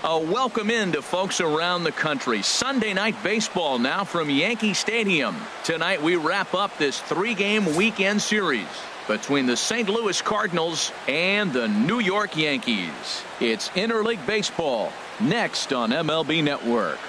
Welcome in to folks around the country. Sunday night baseball now from Yankee Stadium. Tonight we wrap up this 3-game weekend series between the St. Louis Cardinals and the New York Yankees. It's interleague baseball next on MLB Network.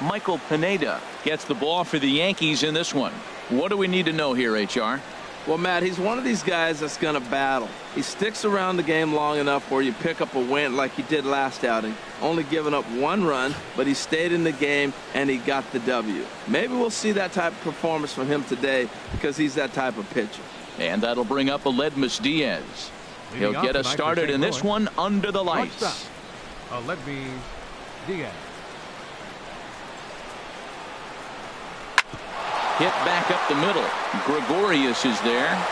Michael Pineda gets the ball for the Yankees in this one. What do we need to know here, HR? Well, Matt, he's one of these guys that's going to battle. He sticks around the game long enough where you pick up a win like he did last outing. Only giving up 1 run, but he stayed in the game and he got the W. Maybe we'll see that type of performance from him today because he's that type of pitcher. And that'll bring up Aledmys Diaz. He'll get us started in this one under the lights. Aledmys Diaz. Hit back up the middle. Gregorius is there.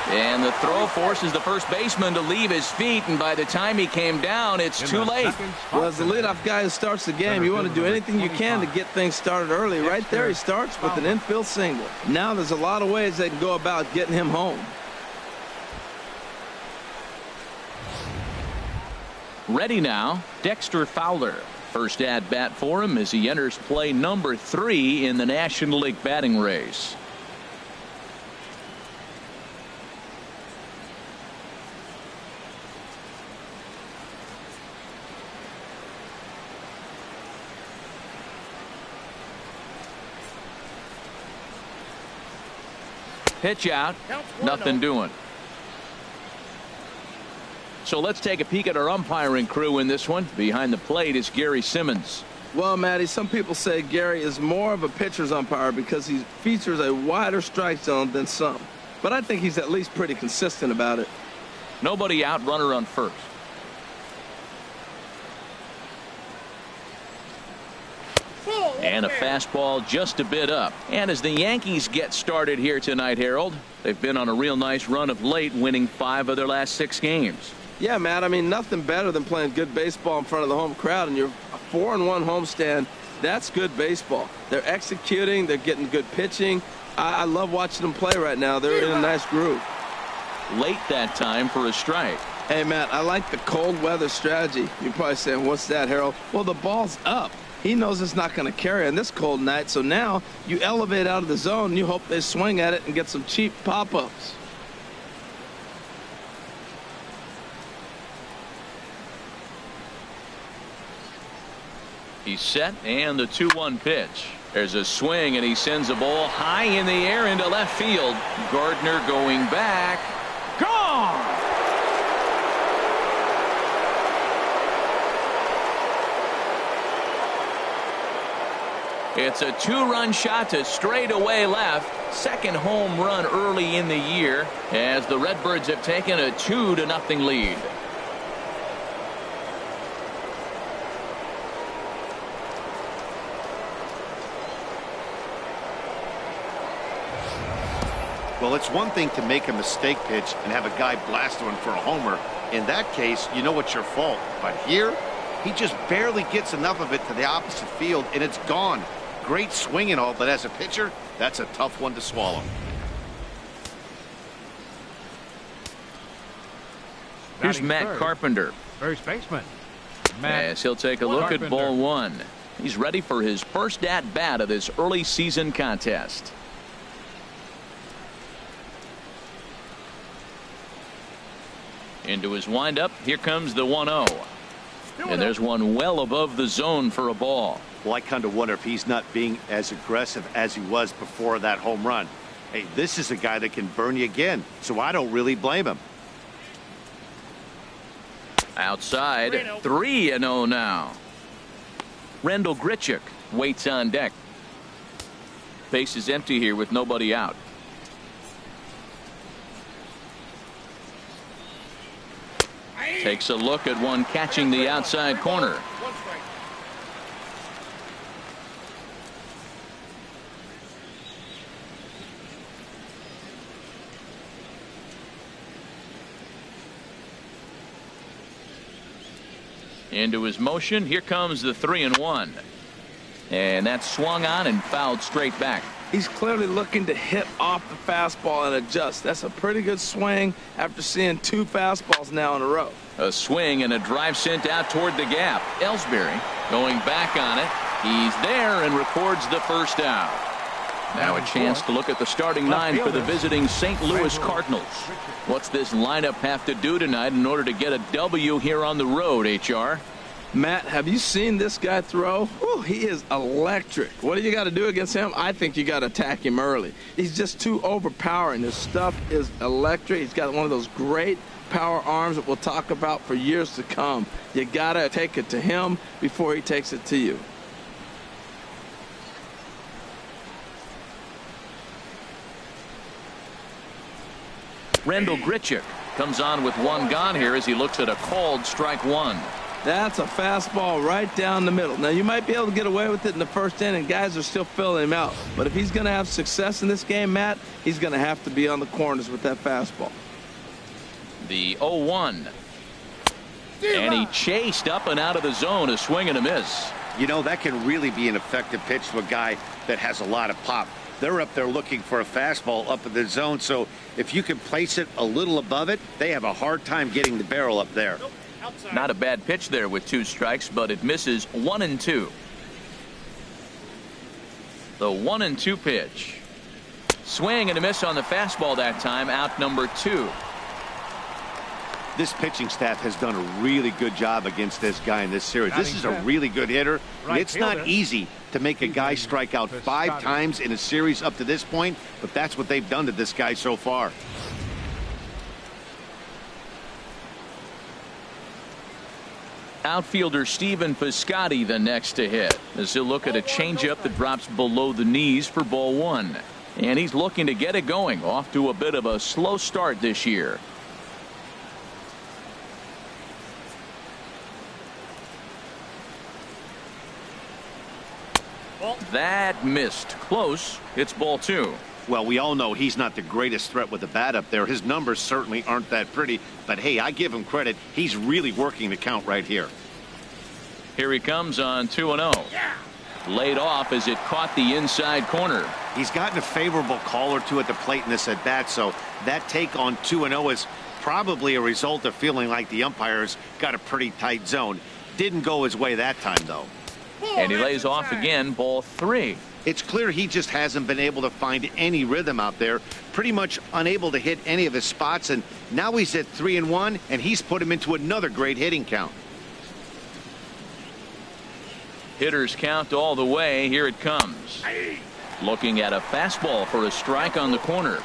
And the throw forces the first baseman to leave his feet, and by the time he came down, it's too late. Well, as the leadoff guy who starts the game, you want to do anything you can to get things started early. Right there, he starts with an infield single. Now there's a lot of ways they can go about getting him home. Ready now, Dexter Fowler. First at bat for him as he enters play number 3 in the National League batting race. Pitch out, nothing doing. So let's take a peek at our umpiring crew in this one. Behind the plate is Gary Simmons. Well, Matty, some people say Gary is more of a pitcher's umpire because he features a wider strike zone than some. But I think he's at least pretty consistent about it. Nobody out, runner on first. And a fastball just a bit up. And as the Yankees get started here tonight, Harold, they've been on a real nice run of late, winning 5 of their last 6 games. Yeah, Matt, I mean, nothing better than playing good baseball in front of the home crowd, and you're a 4-1 homestand. That's good baseball. They're executing. They're getting good pitching. I love watching them play right now. They're in a nice groove. Late that time for a strike. Hey, Matt, I like the cold weather strategy. You're probably saying, what's that, Harold? Well, the ball's up. He knows it's not going to carry on this cold night, so now you elevate out of the zone, and you hope they swing at it and get some cheap pop-ups. He's set, and the 2-1 pitch. There's a swing, and he sends a ball high in the air into left field. Gardner going back. Gone! It's a 2-run shot to straightaway left. Second home run early in the year as the Redbirds have taken a 2-0 lead. Well, it's one thing to make a mistake pitch and have a guy blast one for a homer. In that case, you know it's your fault. But here, he just barely gets enough of it to the opposite field, and it's gone. Great swing and all, but as a pitcher, that's a tough one to swallow. Here's Matt Carpenter. First baseman. As he'll take a look at ball 1. He's ready for his first at-bat of this early season contest. Into his windup. Here comes the 1-0. And there's one well above the zone for a ball. Well, I kind of wonder if he's not being as aggressive as he was before that home run. Hey, this is a guy that can burn you again, so I don't really blame him. Outside, 3-0 now. Rendell Grichuk waits on deck. Base is empty here with nobody out. Takes a look at one catching the outside corner. Into his motion. Here comes the 3-1. And that's swung on and fouled straight back. He's clearly looking to hit off the fastball and adjust. That's a pretty good swing after seeing 2 fastballs now in a row. A swing and a drive sent out toward the gap. Ellsbury going back on it. He's there and records the first out. Now a chance to look at the starting 9 for the visiting St. Louis Cardinals. What's this lineup have to do tonight in order to get a W here on the road, HR? Matt, have you seen this guy throw? Whew, he is electric. What do you got to do against him? I think you got to attack him early. He's just too overpowering. His stuff is electric. He's got one of those great power arms that we'll talk about for years to come. You got to take it to him before he takes it to you. Randall Grichuk comes on with 1 gone here as he looks at a called strike 1. That's a fastball right down the middle. Now, you might be able to get away with it in the first inning. Guys are still filling him out. But if he's going to have success in this game, Matt, he's going to have to be on the corners with that fastball. The 0-1. And he chased up and out of the zone, a swing and a miss. You know, that can really be an effective pitch to a guy that has a lot of pop. They're up there looking for a fastball up in the zone, so if you can place it a little above it, they have a hard time getting the barrel up there. Not a bad pitch there with 2 strikes, but it misses 1-2. The 1-2 pitch. Swing and a miss on the fastball that time, out number 2. This pitching staff has done a really good job against this guy in this series. This is a really good hitter. Right It's not fielder. easy to make a guy strike out 5 times in a series up to this point, but that's what they've done to this guy so far. Outfielder Stephen Piscotty the next to hit as he'll look at a changeup that drops below the knees for ball 1. And he's looking to get it going, off to a bit of a slow start this year. That missed. Close. It's ball 2. Well, we all know he's not the greatest threat with the bat up there. His numbers certainly aren't that pretty, but hey, I give him credit. He's really working the count right here. Here he comes on 2-0. Laid off as it caught the inside corner. He's gotten a favorable call or 2 at the plate in this at bat, so that take on 2-0 is probably a result of feeling like the umpires got a pretty tight zone. Didn't go his way that time, though. And he lays off again, ball 3. It's clear he just hasn't been able to find any rhythm out there, pretty much unable to hit any of his spots, and now he's at 3-1, and he's put him into another great hitting count. Hitters count all the way. Here it comes. Looking at a fastball for a strike on the corner.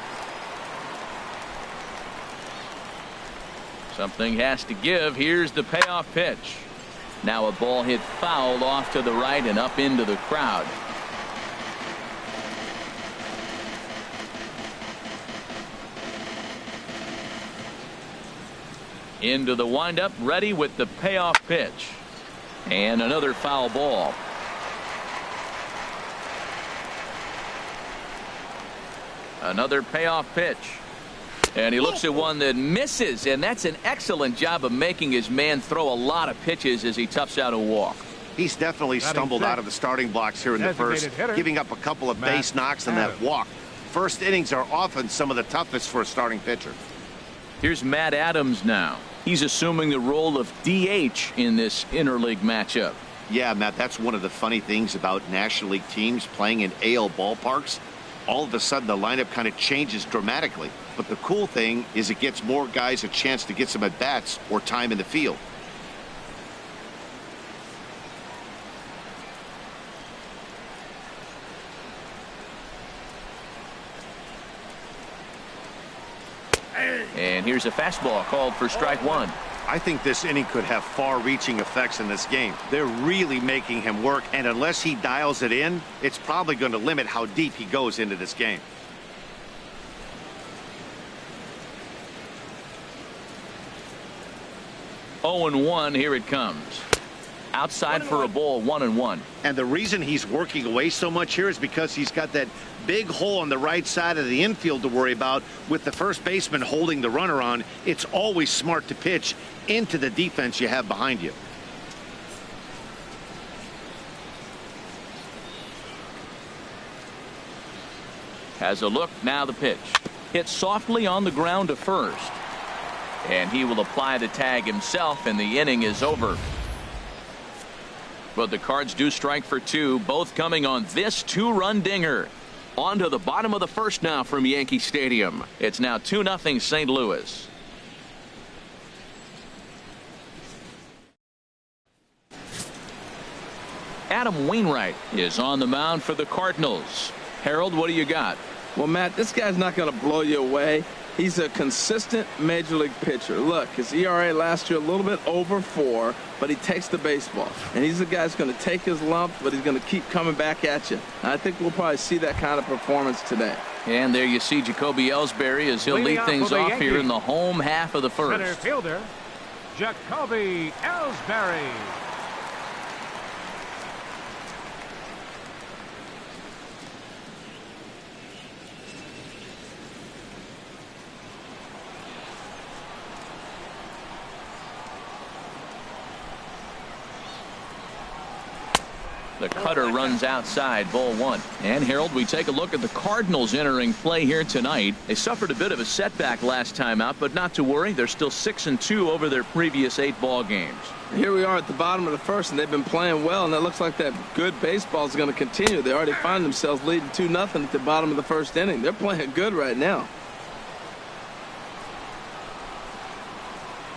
Something has to give. Here's the payoff pitch. Now a ball hit foul off to the right and up into the crowd. Into the windup, ready with the payoff pitch. And another foul ball. Another payoff pitch. And he looks at one that misses, and that's an excellent job of making his man throw a lot of pitches as he toughs out a walk. He's definitely stumbled out of the starting blocks here in the first, giving up a couple of base knocks on that walk. First innings are often some of the toughest for a starting pitcher. Here's Matt Adams now. He's assuming the role of DH in this interleague matchup. Yeah, Matt, that's one of the funny things about National League teams playing in AL ballparks. All of a sudden, the lineup kind of changes dramatically. But the cool thing is it gets more guys a chance to get some at-bats or time in the field. And here's a fastball called for strike 1. I think this inning could have far-reaching effects in this game. They're really making him work, and unless he dials it in, it's probably going to limit how deep he goes into this game. Oh and 1, here it comes. Outside for a ball, 1-1. And the reason he's working away so much here is because he's got that big hole on the right side of the infield to worry about. With the first baseman holding the runner on, it's always smart to pitch into the defense you have behind you. Has a look. Now the pitch. Hit softly on the ground to first. And he will apply the tag himself, and the inning is over. But the Cards do strike for two, both coming on this two-run dinger. On to the bottom of the first now from Yankee Stadium. It's now 2-0 St. Louis. Adam Wainwright is on the mound for the Cardinals. Harold, what do you got? Well, Matt, this guy's not going to blow you away. He's a consistent major league pitcher. Look, his ERA last year a little bit over 4, but he takes the baseball. And he's the guy that's going to take his lumps, but he's going to keep coming back at you. And I think we'll probably see that kind of performance today. And there you see Jacoby Ellsbury as he'll lead things off here in the home half of the first. Center fielder, Jacoby Ellsbury. The cutter runs outside, ball 1. And Harold, we take a look at the Cardinals entering play here tonight. They suffered a bit of a setback last time out, but not to worry. They're still 6-2 over their previous 8 ball games. Here we are at the bottom of the first, and they've been playing well, and it looks like that good baseball is going to continue. They already find themselves leading 2-0 at the bottom of the first inning. They're playing good right now.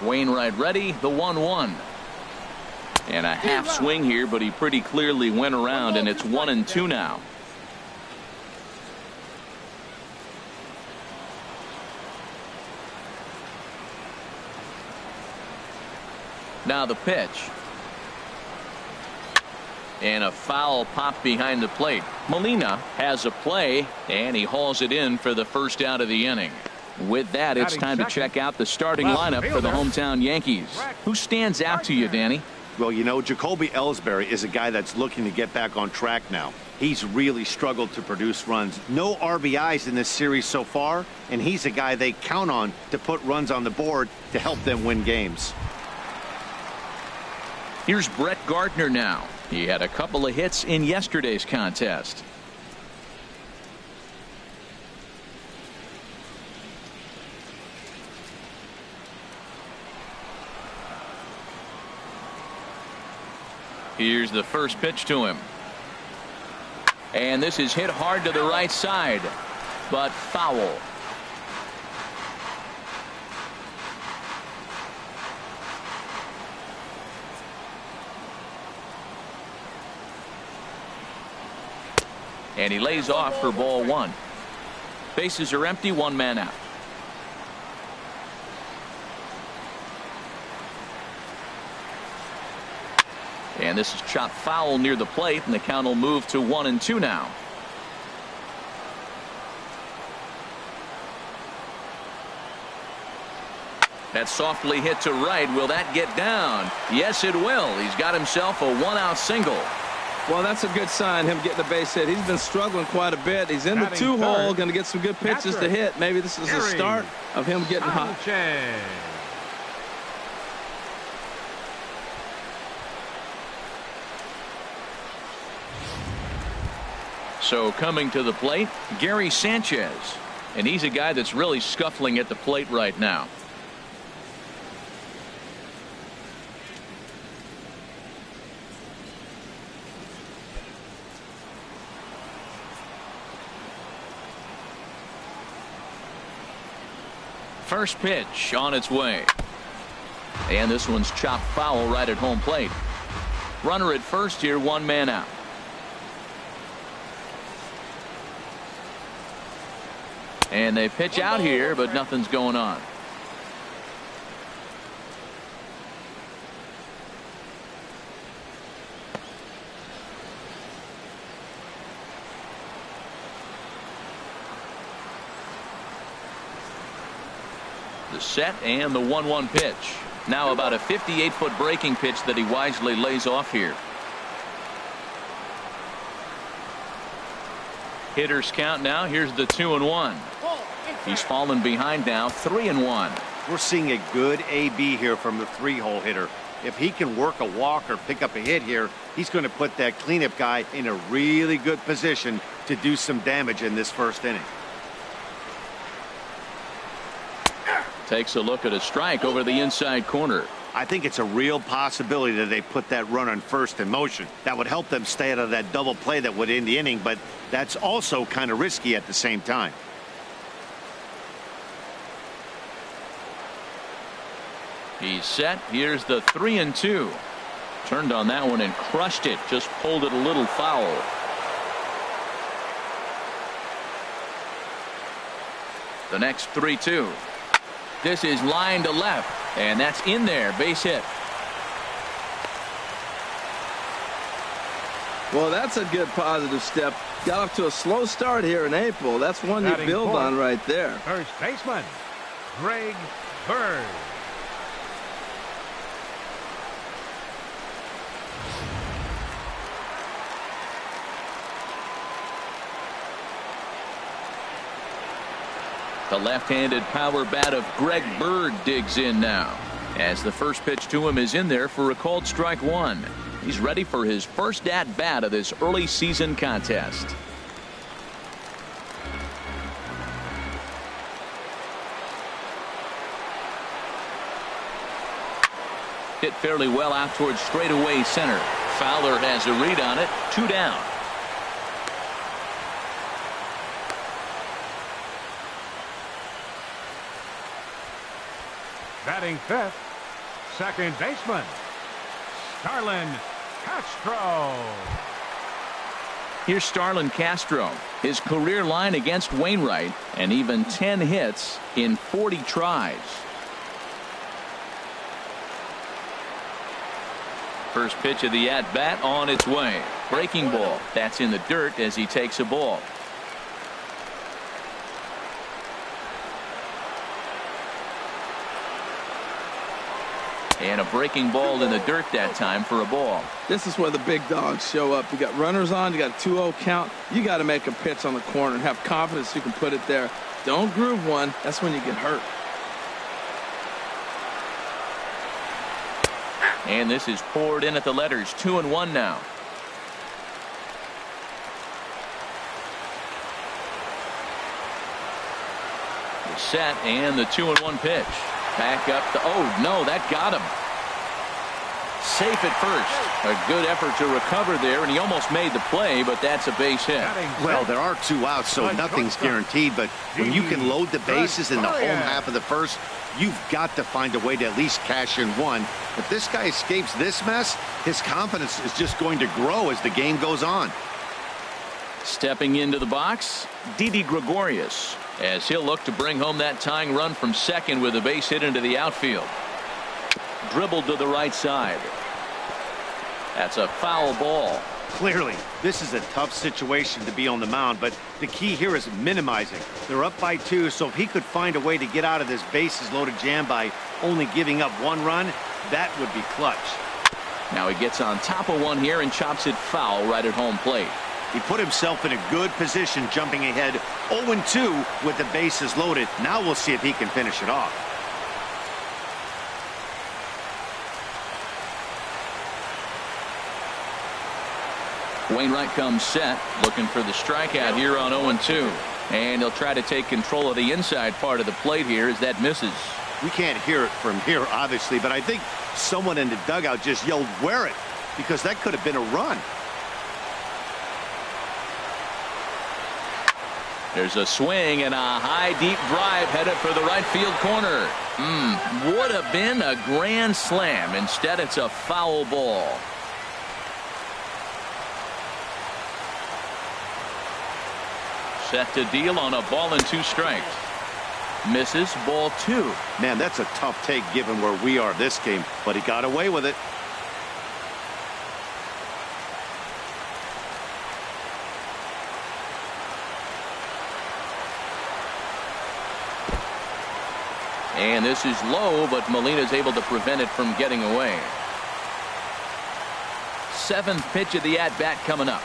Wainwright ready, the 1-1. And a half swing here, but he pretty clearly went around, and it's 1-2 now. Now the pitch. And a foul pop behind the plate. Molina has a play, and he hauls it in for the first out of the inning. With that, it's time to check out the starting lineup for the hometown Yankees. Who stands out to you, Danny? Well, you know, Jacoby Ellsbury is a guy that's looking to get back on track now. He's really struggled to produce runs. No RBIs in this series so far, and he's a guy they count on to put runs on the board to help them win games. Here's Brett Gardner now. He had a couple of hits in yesterday's contest. Here's the first pitch to him. And this is hit hard to the right side, but foul. And he lays off for ball 1. Bases are empty, 1 man out. And this is chopped foul near the plate, and the count will move to 1-2 now. That's softly hit to right. Will that get down? Yes, it will. He's got himself a 1-out single. Well, that's a good sign, him getting a base hit. He's been struggling quite a bit. He's in the 2-hole, going to get some good pitches to hit. Maybe this is the start of him getting hot. So coming to the plate, Gary Sanchez. And he's a guy that's really scuffling at the plate right now. First pitch on its way. And this one's chopped foul right at home plate. Runner at first here, 1 man out. And they pitch out here, but nothing's going on. The set and the 1-1 pitch. Now about a 58-foot breaking pitch that he wisely lays off here. Hitters count now. Here's the 2-1. He's fallen behind now, 3-1. We're seeing a good AB here from the 3-hole hitter. If he can work a walk or pick up a hit here, he's going to put that cleanup guy in a really good position to do some damage in this first inning. Takes a look at a strike over the inside corner. I think it's a real possibility that they put that run on first in motion. That would help them stay out of that double play that would end the inning, but that's also kind of risky at the same time. He's set. Here's the 3-2. Turned on that one and crushed it. Just pulled it a little foul. The next 3-2. This is line to left, and that's in there. Base hit. Well, that's a good positive step. Got off to a slow start here in April. That's one you build on right there. First baseman, Greg Bird. The left-handed power bat of Greg Bird digs in now, as the first pitch to him is in there for a called strike one. He's ready for his first at-bat of this early season contest. Hit fairly well out towards straightaway center. Fowler has a read on it. 2 down. Batting fifth, second baseman, Starlin Castro. Here's Starlin Castro. His career line against Wainwright, and even 10 hits in 40 tries. First pitch of the at-bat on its way. Breaking ball. That's in the dirt as he takes a ball. And a breaking ball in the dirt that time for a ball. This is where the big dogs show up. You got runners on, you got a 2-0 count. You got to make a pitch on the corner and have confidence you can put it there. Don't groove one. That's when you get hurt. And this is poured in at the letters. 2-1 now. The set and the 2-1 pitch. Back up the, oh no, that got him. Safe at first. A good effort to recover there, and he almost made the play, but that's a base hit. Well, there are 2 outs, so nothing's guaranteed, but when you can load the bases in the home half of the first, you've got to find a way to at least cash in one. If this guy escapes this mess, his confidence is just going to grow as the game goes on. Stepping into the box, Didi Gregorius, as he'll look to bring home that tying run from second with a base hit into the outfield. Dribbled to the right side. That's a foul ball. Clearly, this is a tough situation to be on the mound, but the key here is minimizing. They're up by 2, so if he could find a way to get out of this bases loaded jam by only giving up 1 run, that would be clutch. Now he gets on top of one here and chops it foul right at home plate. He put himself in a good position, jumping ahead 0-2 with the bases loaded. Now we'll see if he can finish it off. Wainwright comes set, looking for the strikeout here on 0-2. And he'll try to take control of the inside part of the plate here as that misses. We can't hear it from here, obviously, but I think someone in the dugout just yelled, "Wear it," because that could have been a run. There's a swing and a high deep drive headed for the right field corner. Would have been a grand slam. Instead, it's a foul ball. Set to deal on a ball and 2 strikes. Misses, ball 2. Man, that's a tough take given where we are this game, but he got away with it. And this is low, but Molina's able to prevent it from getting away. 7th pitch of the at-bat coming up.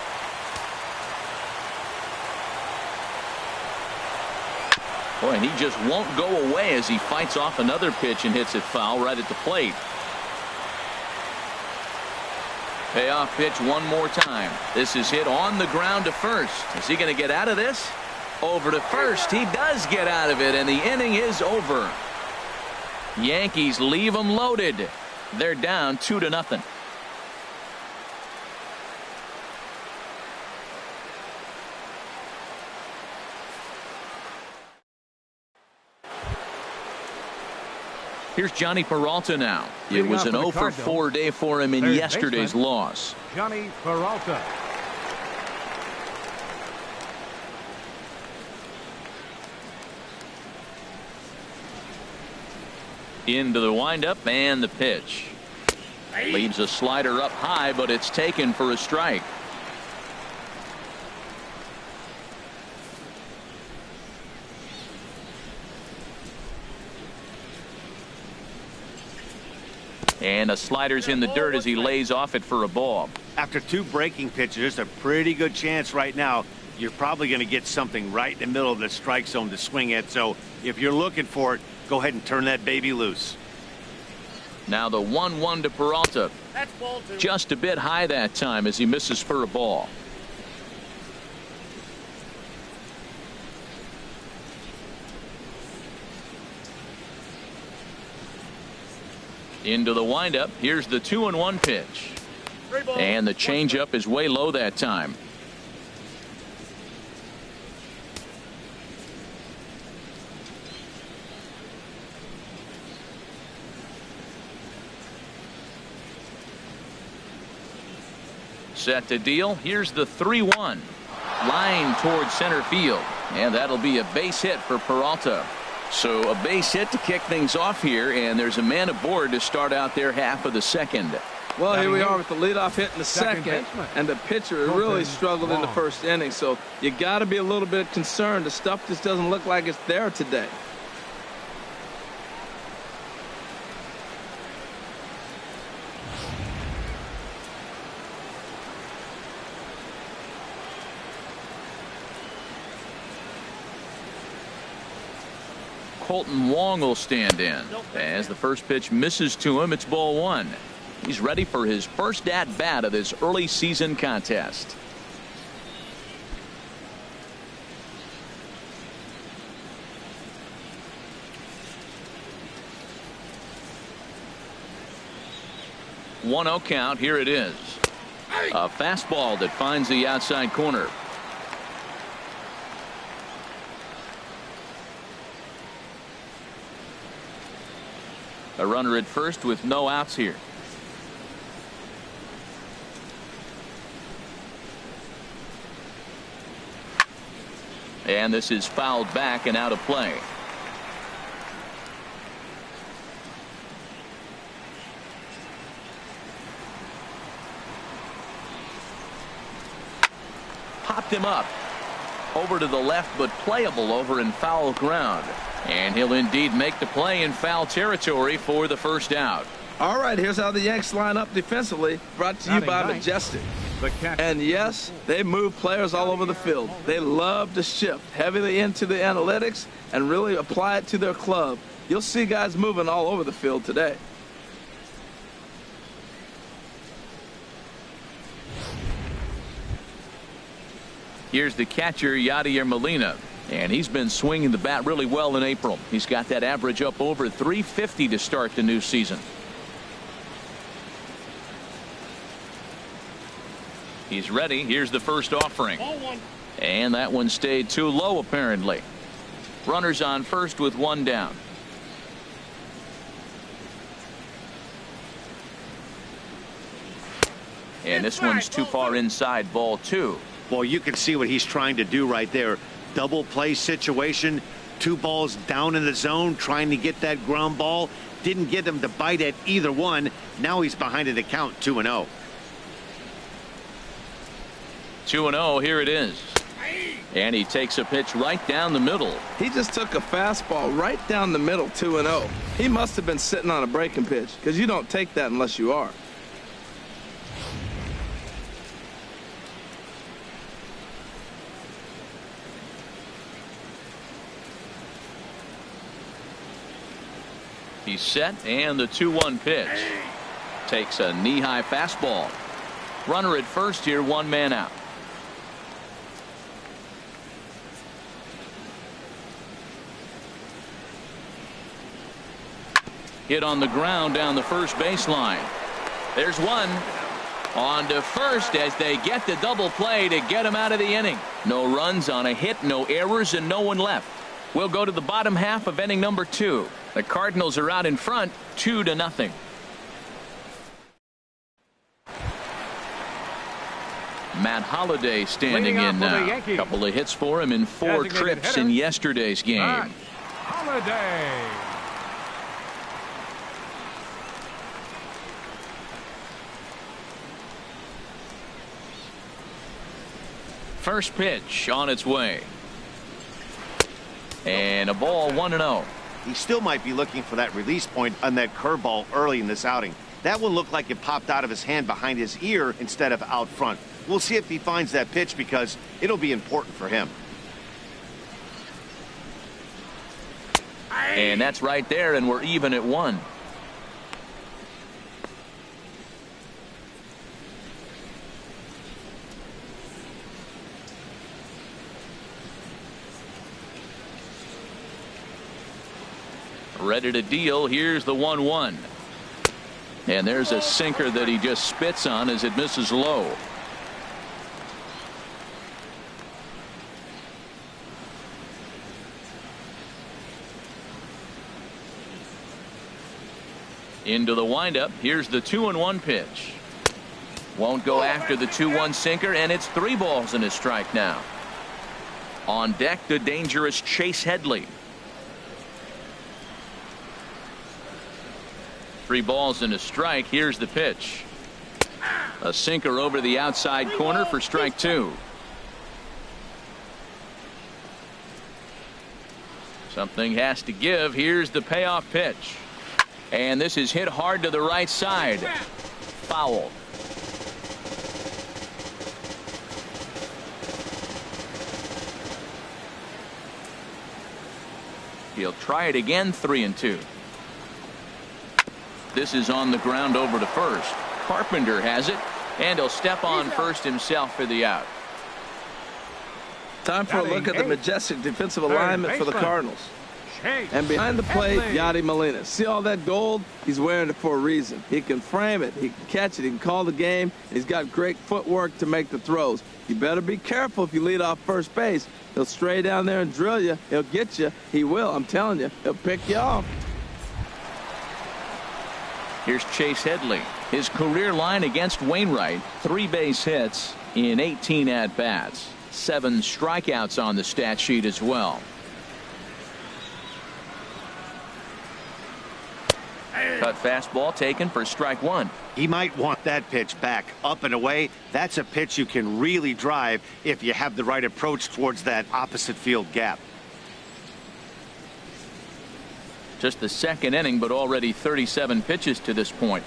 Boy, and he just won't go away as he fights off another pitch and hits it foul right at the plate. Payoff pitch one more time. This is hit on the ground to first. Is he going to get out of this? Over to first. He does get out of it, and the inning is over. Yankees leave them loaded. They're down 2-0. Here's Johnny Peralta now. It was an 0-for-4 day for him in yesterday's loss. Johnny Peralta. Into the windup and the pitch. Leaves a slider up high, but it's taken for a strike. And a slider's in the dirt as he lays off it for a ball. After 2 breaking pitches, there's a pretty good chance right now you're probably going to get something right in the middle of the strike zone to swing at. So if you're looking for it, go ahead and turn that baby loose. Now the 1-1 to Peralta. That's ball 2. Just a bit high that time as he misses for a ball. Into the windup. Here's the 2-1 pitch. And the changeup is way low that time. Set to deal. Here's the 3-1. Line towards center field. And that'll be a base hit for Peralta. So a base hit to kick things off here, and there's a man aboard to start out their half of the second. Well, here we are with the leadoff hit in the second, and the pitcher really struggled in the first inning. So you got to be a little bit concerned. The stuff just doesn't look like it's there today. Colton Wong will stand in. As the first pitch misses to him, it's ball 1. He's ready for his first at-bat of this early season contest. Hey. 1-0 count. Here it is. A fastball that finds the outside corner. A runner at first with no outs here. And this is fouled back and out of play. Popped him up. Over to the left, but playable over in foul ground. And he'll indeed make the play in foul territory for the first out. All right, here's how the Yanks line up defensively. Brought to you by Majestic. And yes, they move players all over the field. They love to shift heavily into the analytics and really apply it to their club. You'll see guys moving all over the field today. Here's the catcher, Yadier Molina. And he's been swinging the bat really well in April. He's got that average up over 350 to start the new season. He's ready. Here's the first offering. And that one stayed too low apparently. Runners on first with 1 down. And this one's too far inside, ball 2. Well, you can see what he's trying to do right there. Double play situation. 2 balls down in the zone trying to get that ground ball. Didn't get him to bite at either one. Now he's behind in the count 2-0. 2-0. Here it is. And he takes a pitch right down the middle. He just took a fastball right down the middle, 2-0. He must have been sitting on a breaking pitch because you don't take that unless you are. He's set, and the 2-1 pitch. Takes a knee-high fastball. Runner at first here, 1 man out. Hit on the ground down the first baseline. There's one. On to first as they get the double play to get him out of the inning. No runs on a hit, no errors, and no one left. We'll go to the bottom half of inning number 2. The Cardinals are out in front, 2-0. Matt Holliday standing in now. A couple of hits for him in 4 trips in yesterday's game. Matt Holliday. First pitch on its way. And a ball, 1-0. He still might be looking for that release point on that curveball early in this outing. That one looked like it popped out of his hand behind his ear instead of out front. We'll see if he finds that pitch because it'll be important for him. And that's right there, and we're even at 1. Ready to deal. Here's the 1-1. And there's a sinker that he just spits on as it misses low. Into the windup. Here's the 2-1 pitch. Won't go after the 2-1 sinker, and it's 3 balls and a strike now. On deck, the dangerous Chase Headley. 3 balls and a strike. Here's the pitch. A sinker over the outside corner for strike 2. Something has to give. Here's the payoff pitch. And this is hit hard to the right side. Foul. He'll try it again. 3-2. This is on the ground over to first. Carpenter has it, and he'll step on first himself for the out. Time for a look at the majestic defensive alignment for the Cardinals. And behind the plate, Yadi Molina. See all that gold? He's wearing it for a reason. He can frame it, he can catch it, he can call the game. He's got great footwork to make the throws. You better be careful if you lead off first base. He'll stray down there and drill you. He'll get you. He will, I'm telling you. He'll pick you off. Here's Chase Headley. His career line against Wainwright, 3 base hits in 18 at-bats. 7 strikeouts on the stat sheet as well. Cut fastball taken for strike 1. He might want that pitch back, up and away. That's a pitch you can really drive if you have the right approach towards that opposite field gap. Just the second inning, but already 37 pitches to this point.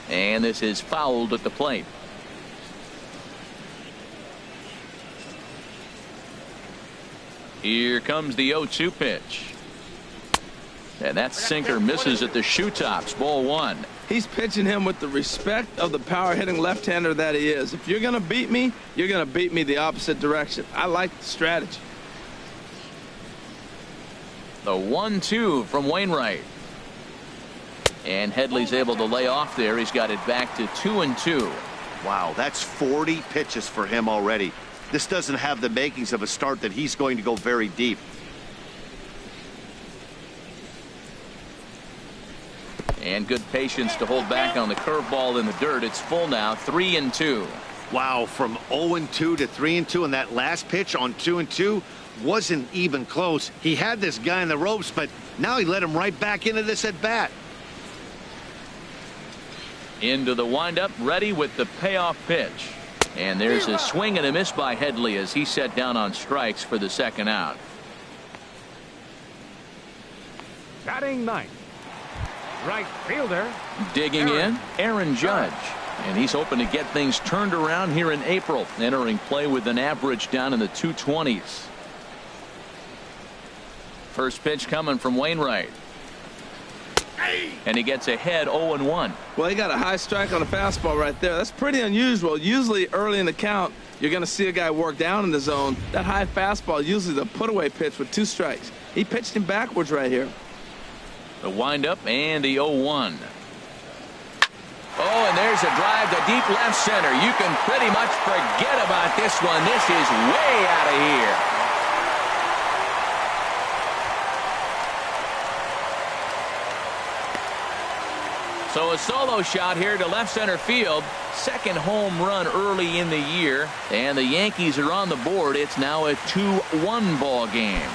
And this is fouled at the plate. Here comes the 0-2 pitch. And that sinker misses at the shoe tops. Ball 1. He's pitching him with the respect of the power-hitting left-hander that he is. If you're going to beat me, you're going to beat me the opposite direction. I like the strategy. The 1-2 from Wainwright. And Headley's able to lay off there. He's got it back to 2-2. Wow, that's 40 pitches for him already. This doesn't have the makings of a start that he's going to go very deep. And good patience to hold back on the curveball in the dirt. It's full now, 3-2. Wow, from 0-2 to 3-2, and that last pitch on 2-2 wasn't even close. He had this guy in the ropes, but now he let him right back into this at bat. Into the windup, ready with the payoff pitch. And there's a swing and a miss by Headley as he set down on strikes for the second out. Batting ninth, right fielder. Digging in, Aaron Judge. And he's hoping to get things turned around here in April, entering play with an average down in the 220s. First pitch coming from Wainwright. And he gets ahead 0-1. Well, he got a high strike on the fastball right there. That's pretty unusual. Usually early in the count, you're going to see a guy work down in the zone. That high fastball, usually the put-away pitch with 2 strikes. He pitched him backwards right here. The windup and the 0-1. Oh, and there's a drive to deep left center. You can pretty much forget about this one. This is way out of here. So a solo shot here to left center field. Second home run early in the year. And the Yankees are on the board. It's now a 2-1 ball game.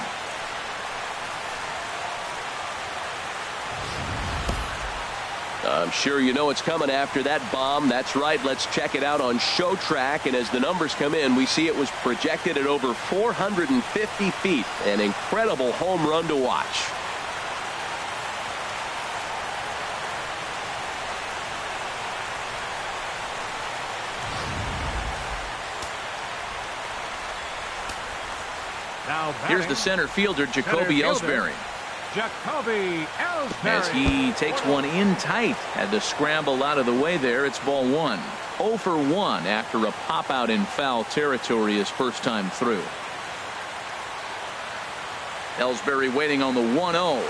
I'm sure you know it's coming after that bomb. That's right. Let's check it out on Show Track. And as the numbers come in, we see it was projected at over 450 feet. An incredible home run to watch. Now Here's the center fielder, Jacoby Ellsbury. Jacoby Ellsbury. As he takes one in tight. Had to scramble out of the way there. It's ball 1. 0 for 1 after a pop out in foul territory his first time through. Ellsbury waiting on the 1-0.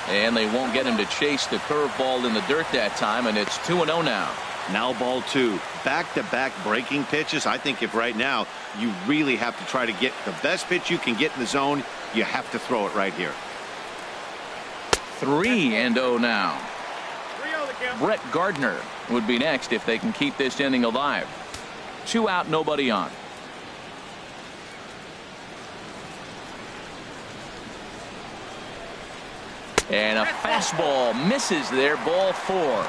And they won't get him to chase the curveball in the dirt that time, and it's 2-0 now. Now ball 2. Back-to-back breaking pitches. I think if right now you really have to try to get the best pitch you can get in the zone, you have to throw it right here. 3-0 now. Brett Gardner would be next if they can keep this inning alive. 2 out, nobody on. And a fastball misses there, ball 4.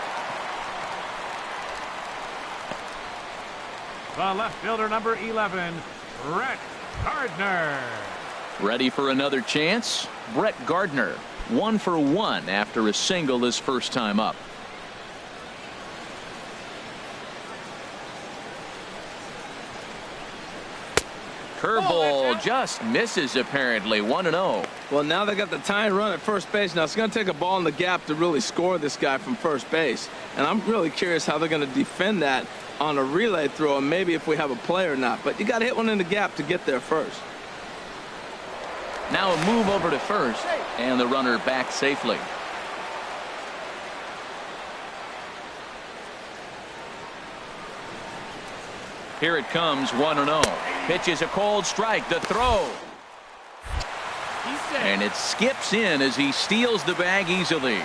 The left fielder, number 11, Brett Gardner. Ready for another chance? Brett Gardner, 1 for 1 after a single his first time up. Curveball just misses apparently. 1-0. Well, now they got the tying run at first base. Now it's going to take a ball in the gap to really score this guy from first base. And I'm really curious how they're going to defend that on a relay throw, and maybe if we have a play or not. But you got to hit one in the gap to get there first. Now a move over to first, and the runner back safely. Here it comes, 1-0. Pitch is a cold strike. The throw. And it skips in as he steals the bag easily.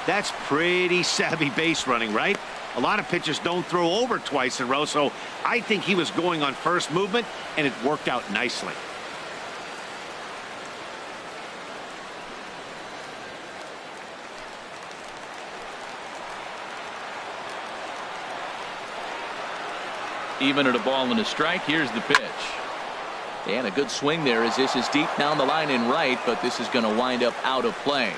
That's pretty savvy base running, right? A lot of pitchers don't throw over twice in a row, so I think he was going on first movement, and it worked out nicely. Even at a ball and a strike, here's the pitch. And a good swing there as this is deep down the line in right, but this is going to wind up out of play.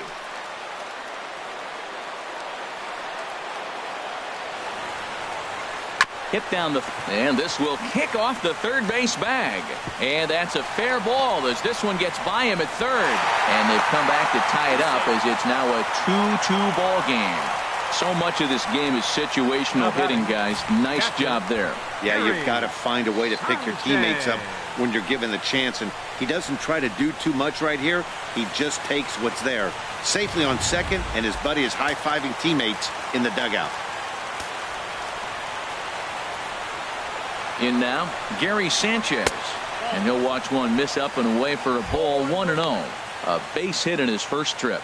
Hit down the, and this will kick off the third base bag. And that's a fair ball as this one gets by him at third. And they've come back to tie it up as it's now a 2-2 ball game. So much of this game is situational hitting, guys. Nice job there. Yeah, you've got to find a way to pick your teammates up when you're given the chance, and he doesn't try to do too much right here. He just takes what's there. Safely on second, and his buddy is high-fiving teammates in the dugout. In now, Gary Sanchez. And he'll watch one miss up and away for a ball. 1-0. A base hit in his first trip.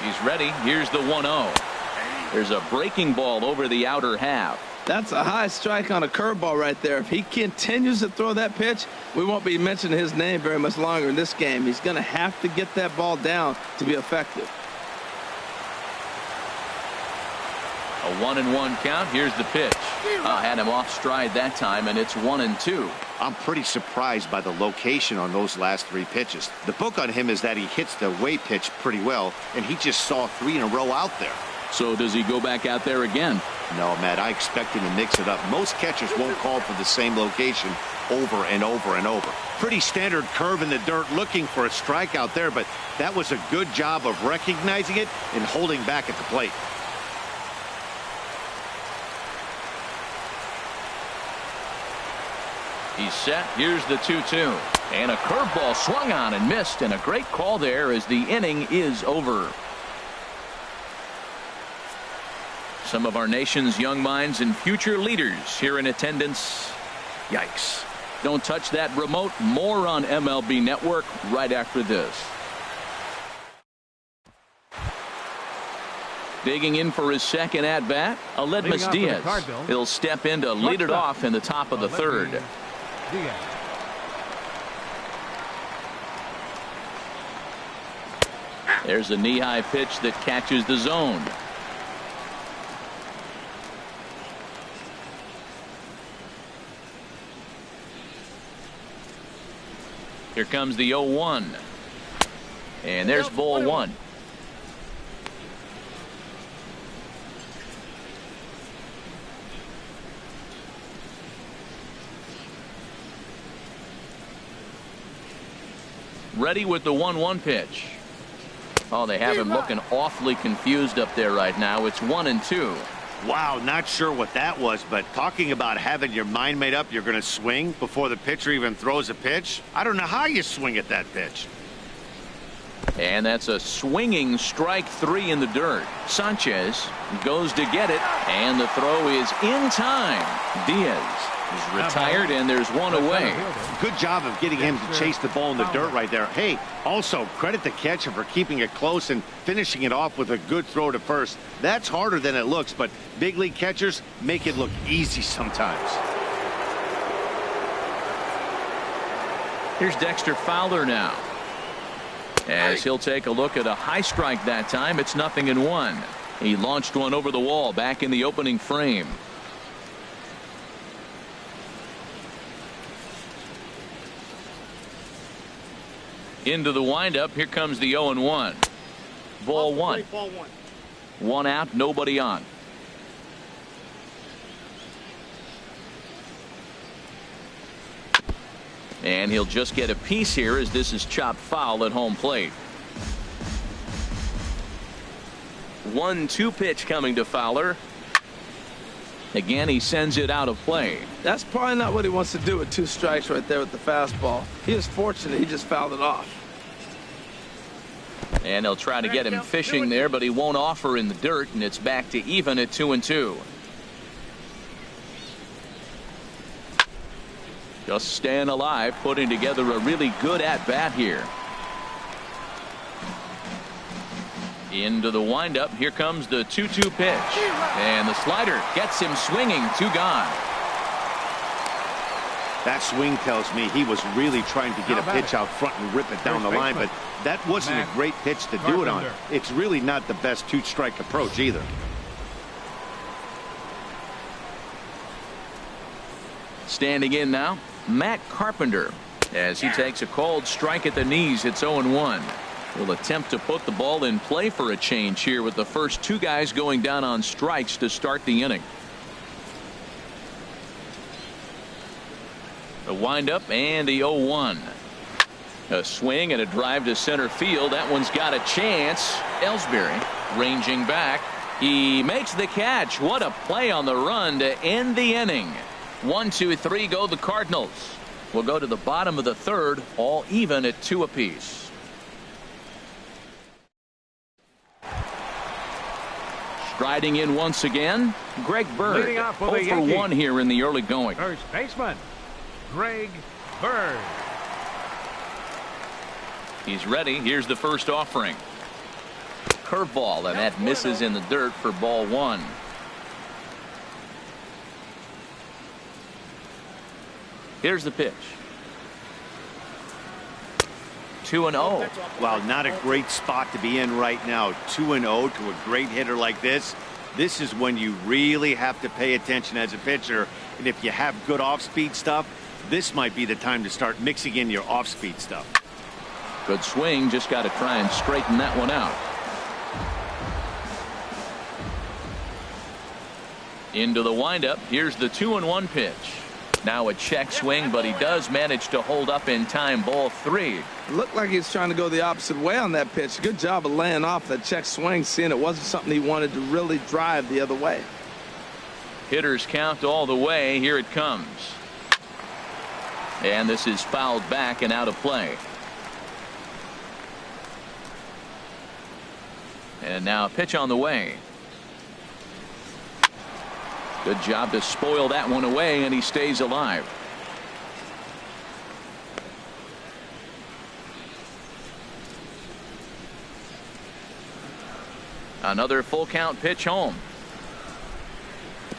He's ready. Here's the 1-0. There's a breaking ball over the outer half. That's a high strike on a curveball right there. If he continues to throw that pitch, we won't be mentioning his name very much longer in this game. He's going to have to get that ball down to be effective. A 1-1 count. Here's the pitch. Had him off stride that time, and it's 1-2. I'm pretty surprised by the location on those last 3 pitches. The book on him is that he hits the way pitch pretty well, and he just saw 3 in a row out there. So does he go back out there again? No, Matt, I expect him to mix it up. Most catchers won't call for the same location over and over and over. Pretty standard curve in the dirt, looking for a strikeout there, but that was a good job of recognizing it and holding back at the plate. He's set. Here's the 2-2. And a curveball swung on and missed, and a great call there as the inning is over. Some of our nation's young minds and future leaders here in attendance. Yikes. Don't touch that remote. More on MLB Network right after this. Digging in for his second at-bat, Aledmus Diaz. He'll step in to lead it off in the top of the third. There's a knee-high pitch that catches the zone. Here comes the 0-1. And there's ball one. Ready with the 1-1 pitch. Oh, they have him looking awfully confused up there right now. It's 1-2. Wow, not sure what that was, but talking about having your mind made up you're going to swing before the pitcher even throws a pitch. I don't know how you swing at that pitch. And that's a swinging strike three in the dirt. Sanchez goes to get it, and the throw is in time. Diaz is retired, and there's one away. Good job of getting him to chase the ball in the dirt right there. Hey, also credit the catcher for keeping it close and finishing it off with a good throw to first. That's harder than it looks, but big league catchers make it look easy sometimes. Here's Dexter Fowler now, as he'll take a look at a high strike that time. It's 0-1. He launched one over the wall back in the opening frame. Into the windup. Here comes the 0-1. Ball one. One out, nobody on. And he'll just get a piece here as this is chopped foul at home plate. 1-2 pitch coming to Fowler. Again, he sends it out of play. That's probably not what he wants to do with 2 strikes right there with the fastball. He is fortunate he just fouled it off. And they'll try to get him fishing there, but he won't offer in the dirt, and it's back to even at 2-2. Just staying alive, putting together a really good at-bat here. Into the windup. Here comes the 2-2 pitch. And the slider gets him swinging. 2 gone. That swing tells me he was really trying to get a pitch out front and rip it down the line, but that wasn't a great pitch to do it on. It's really not the best 2-strike approach either. Standing in now, Matt Carpenter, as he takes a called strike at the knees. It's 0-1. Will attempt to put the ball in play for a change here with the first 2 guys going down on strikes to start the inning. The windup and the 0-1. A swing and a drive to center field. That one's got a chance. Ellsbury ranging back. He makes the catch. What a play on the run to end the inning. 1, 2, 3 go the Cardinals. We'll go to the bottom of the third, all even at 2 apiece. Striding in once again, Greg Bird. 0 for 1 here in the early going. First baseman, Greg Bird. He's ready. Here's the first offering. Curveball, and that misses in the dirt for ball 1. Here's the pitch. 2-0. Well, not a great spot to be in right now. 2-0 to a great hitter like this. This is when you really have to pay attention as a pitcher. And if you have good off-speed stuff, this might be the time to start mixing in your off-speed stuff. Good swing. Just got to try and straighten that one out. Into the windup. Here's the 2-1 pitch. Now a check swing, but he does manage to hold up in time. Ball 3. It looked like he was trying to go the opposite way on that pitch. Good job of laying off that check swing, seeing it wasn't something he wanted to really drive the other way. Hitters count all the way. Here it comes. And this is fouled back and out of play. And now a pitch on the way. Good job to spoil that one away, and he stays alive. Another full count pitch home.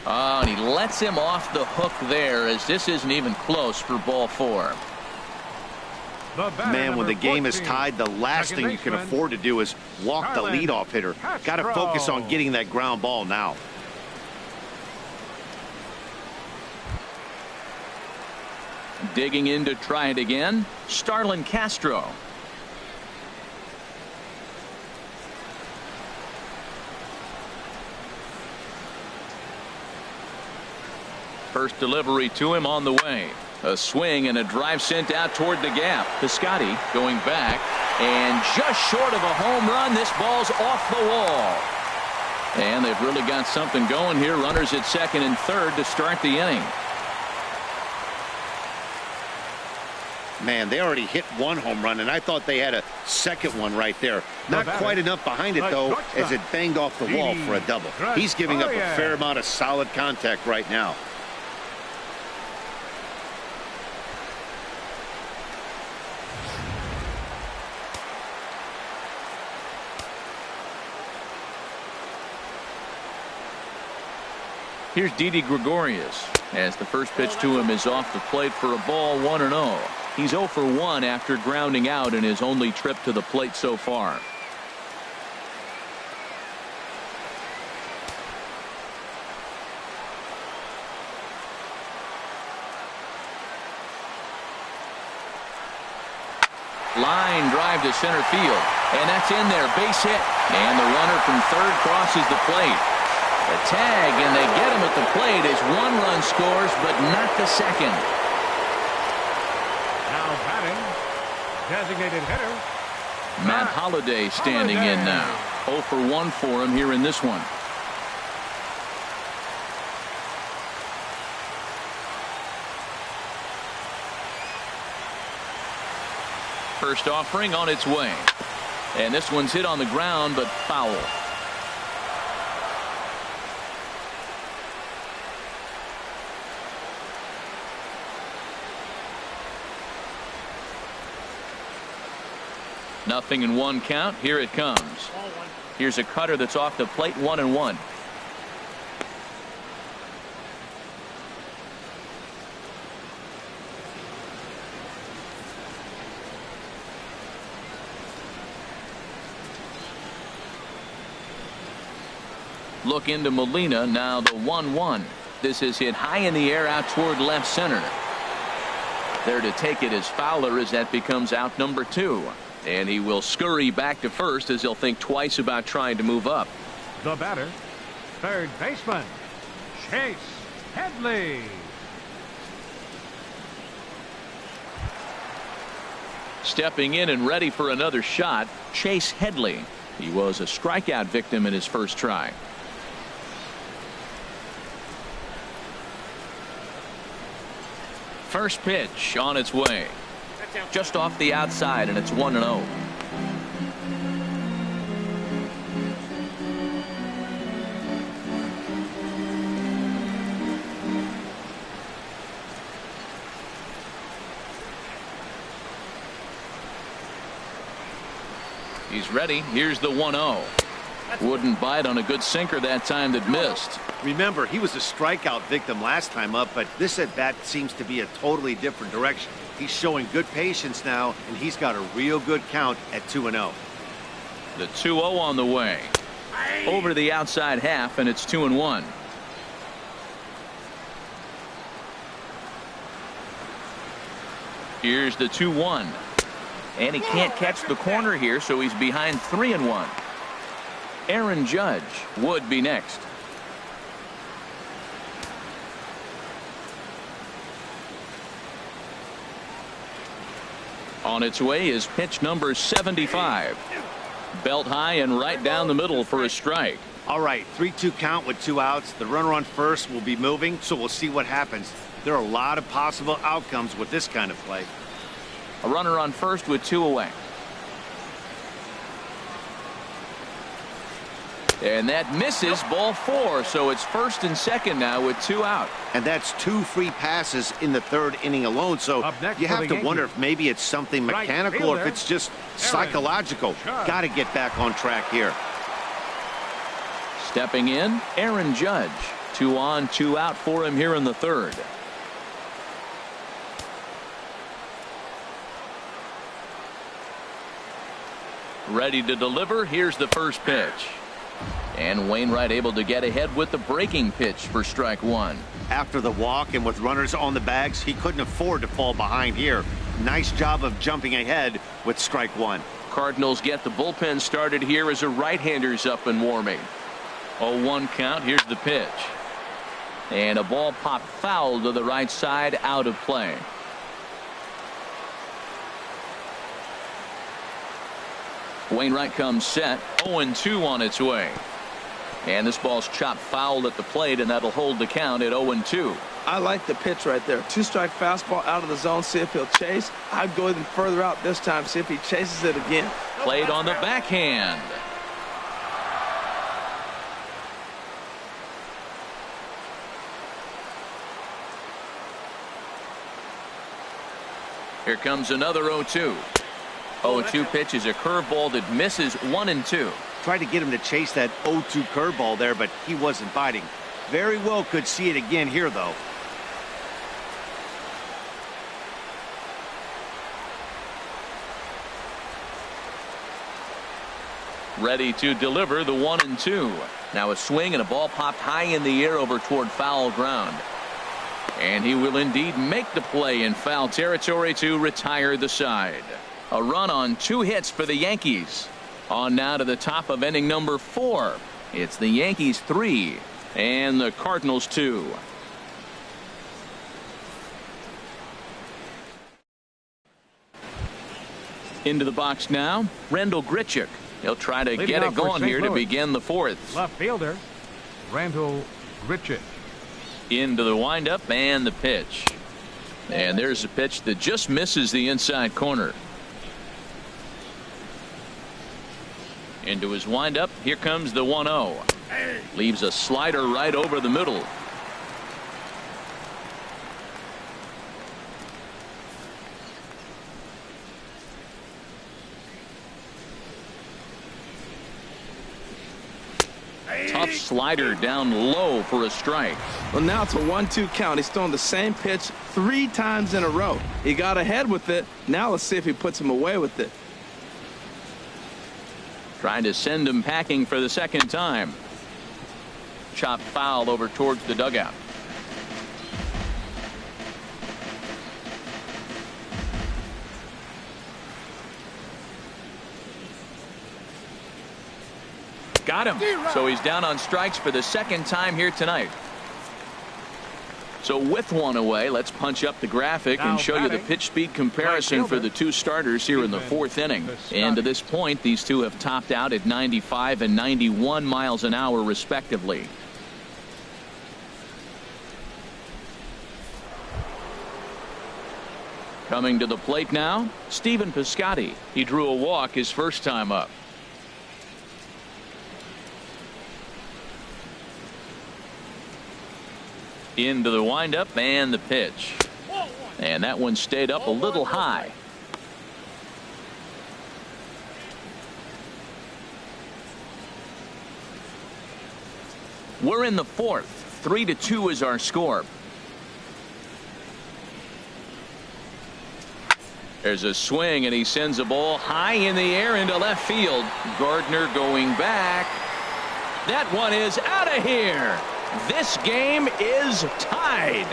Oh, and he lets him off the hook there, as this isn't even close for ball 4. Man, when the game is tied, the last thing you can afford to do is walk the leadoff hitter. Got to focus on getting that ground ball now. Digging in to try it again, Starlin Castro. First delivery to him on the way. A swing and a drive sent out toward the gap. Piscotty going back, and just short of a home run. This ball's off the wall. And they've really got something going here. Runners at second and third to start the inning. Man, they already hit one home run, and I thought they had a second one right there. Not quite enough behind it, though, as it banged off the wall for a double. He's giving up a fair amount of solid contact right now. Here's Didi Gregorius, as the first pitch to him is off the plate for a ball, 1-0. He's 0 for 1 after grounding out in his only trip to the plate so far. Line drive to center field, and that's in there, base hit, and the runner from third crosses the plate. The tag, and they get him at the plate as one run scores, but not the second. Now batting, designated hitter, Matt Holliday standing in now. 0 for 1 for him here in this one. First offering on its way. And this one's hit on the ground, but foul. Nothing in one count. Here it comes. Here's a cutter that's off the plate, 1-1. Look into Molina, now the 1-1. This is hit high in the air out toward left center. There to take it is Fowler, as that becomes out number 2. And he will scurry back to first, as he'll think twice about trying to move up. the batter, third baseman, Chase Headley. Stepping in and ready for another shot, Chase Headley. He was a strikeout victim in his first try. First pitch on its way. Just off the outside, and it's 1-0. He's ready. Here's the 1-0. Wouldn't bite on a good sinker that time that missed. Remember, he was a strikeout victim last time up, but this at bat seems to be a totally different direction. He's showing good patience now, and he's got a real good count at 2-0. The 2-0 on the way. Over the outside half, and it's 2-1. Here's the 2-1. And he can't catch the corner here, so he's behind 3-1. Aaron Judge would be next. On its way is pitch number 75. Belt high and right down the middle for a strike. All right, 3-2 count with 2 outs. The runner on first will be moving, so we'll see what happens. There are a lot of possible outcomes with this kind of play. A runner on first with 2 away. And that misses, ball 4, so it's first and second now with 2 out. And that's 2 free passes in the 3rd inning alone, so you have to wonder if maybe it's something mechanical or if it's just psychological. Got to get back on track here. Stepping in, Aaron Judge. 2 on, 2 out for him here in the 3rd. Ready to deliver. Here's the first pitch. And Wainwright able to get ahead with the breaking pitch for strike 1. After the walk and with runners on the bags, he couldn't afford to fall behind here. Nice job of jumping ahead with strike 1. Cardinals get the bullpen started here as a right-hander's up and warming. 0-1 count. Here's the pitch. And a ball popped foul to the right side, out of play. Wainwright comes set. 0-2 on its way. And this ball's chopped foul at the plate, and that'll hold the count at 0-2. I like the pitch right there. 2-strike fastball out of the zone. See if he'll chase. I'd go even further out this time. See if he chases it again. Played on the backhand. Here comes another 0-2. 0-2 pitch is a curveball that misses 1-2. Tried to get him to chase that 0-2 curveball there, but he wasn't biting. Very well could see it again here, though. Ready to deliver the 1-2. Now a swing and a ball popped high in the air over toward foul ground. And he will indeed make the play in foul territory to retire the side. A run on 2 hits for the Yankees. On now to the top of inning number 4. It's the Yankees 3 and the Cardinals 2. Into the box now, Randall Grichuk. He'll try to get it going here to begin the 4th. Left fielder, Randall Grichuk. Into the windup and the pitch. And there's a pitch that just misses the inside corner. Into his windup. Here comes the 1-0. Leaves a slider right over the middle. Tough slider down low for a strike. Well, now it's a 1-2 count. He's thrown the same pitch 3 times in a row. He got ahead with it. Now let's see if he puts him away with it. Trying to send him packing for the 2nd time. Chopped foul over towards the dugout. Got him. So he's down on strikes for the 2nd time here tonight. So with 1 away, let's punch up the graphic and show you the pitch speed comparison for the 2 starters here in the 4th inning. And to this point, these 2 have topped out at 95 and 91 miles an hour respectively. Coming to the plate now, Stephen Piscotty. He drew a walk his first time up. Into the windup and the pitch. And that one stayed up a little high. We're in the 4th. 3-2 is our score. There's a swing and he sends a ball high in the air into left field. Gardner going back. That one is out of here. This game is tied.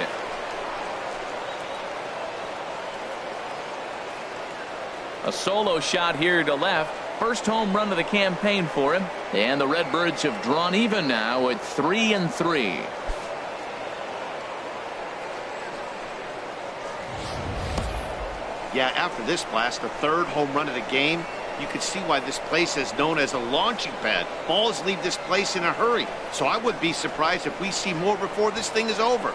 A solo shot here to left. First home run of the campaign for him. And the Redbirds have drawn even now at 3-3. Yeah, after this blast, the third home run of the game, you can see why this place is known as a launching pad. Balls leave this place in a hurry. So I would be surprised if we see more before this thing is over.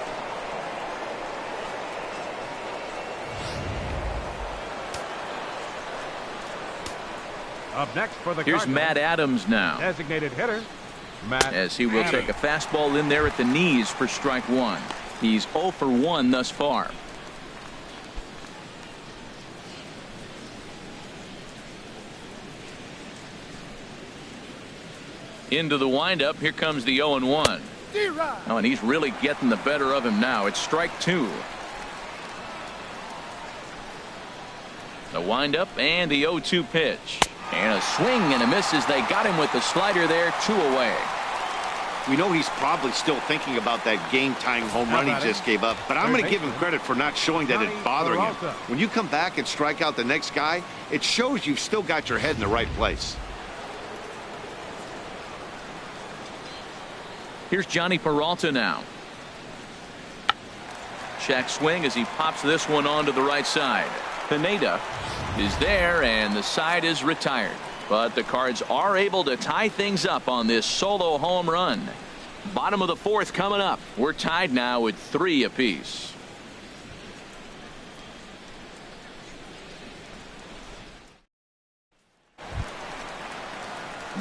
Up next for the Here's Cardinals, Matt Adams now. designated hitter, Matt As he will Adams. take a fastball in there at the knees for strike one. He's 0 for 1 thus far. Into the windup. Here comes the 0-1. Oh, and he's really getting the better of him now. It's strike two. The windup and the 0-2 pitch. And a swing and a miss as they got him with the slider there. 2 away. We know he's probably still thinking about that game-tying home run he just gave up, but I'm going to give him credit for not showing that it's bothering him. When you come back and strike out the next guy, it shows you've still got your head in the right place. Here's Johnny Peralta now. Check swing as he pops this one onto the right side. Pineda is there, and the side is retired. But the Cards are able to tie things up on this solo home run. Bottom of the fourth coming up. We're tied now with 3 apiece.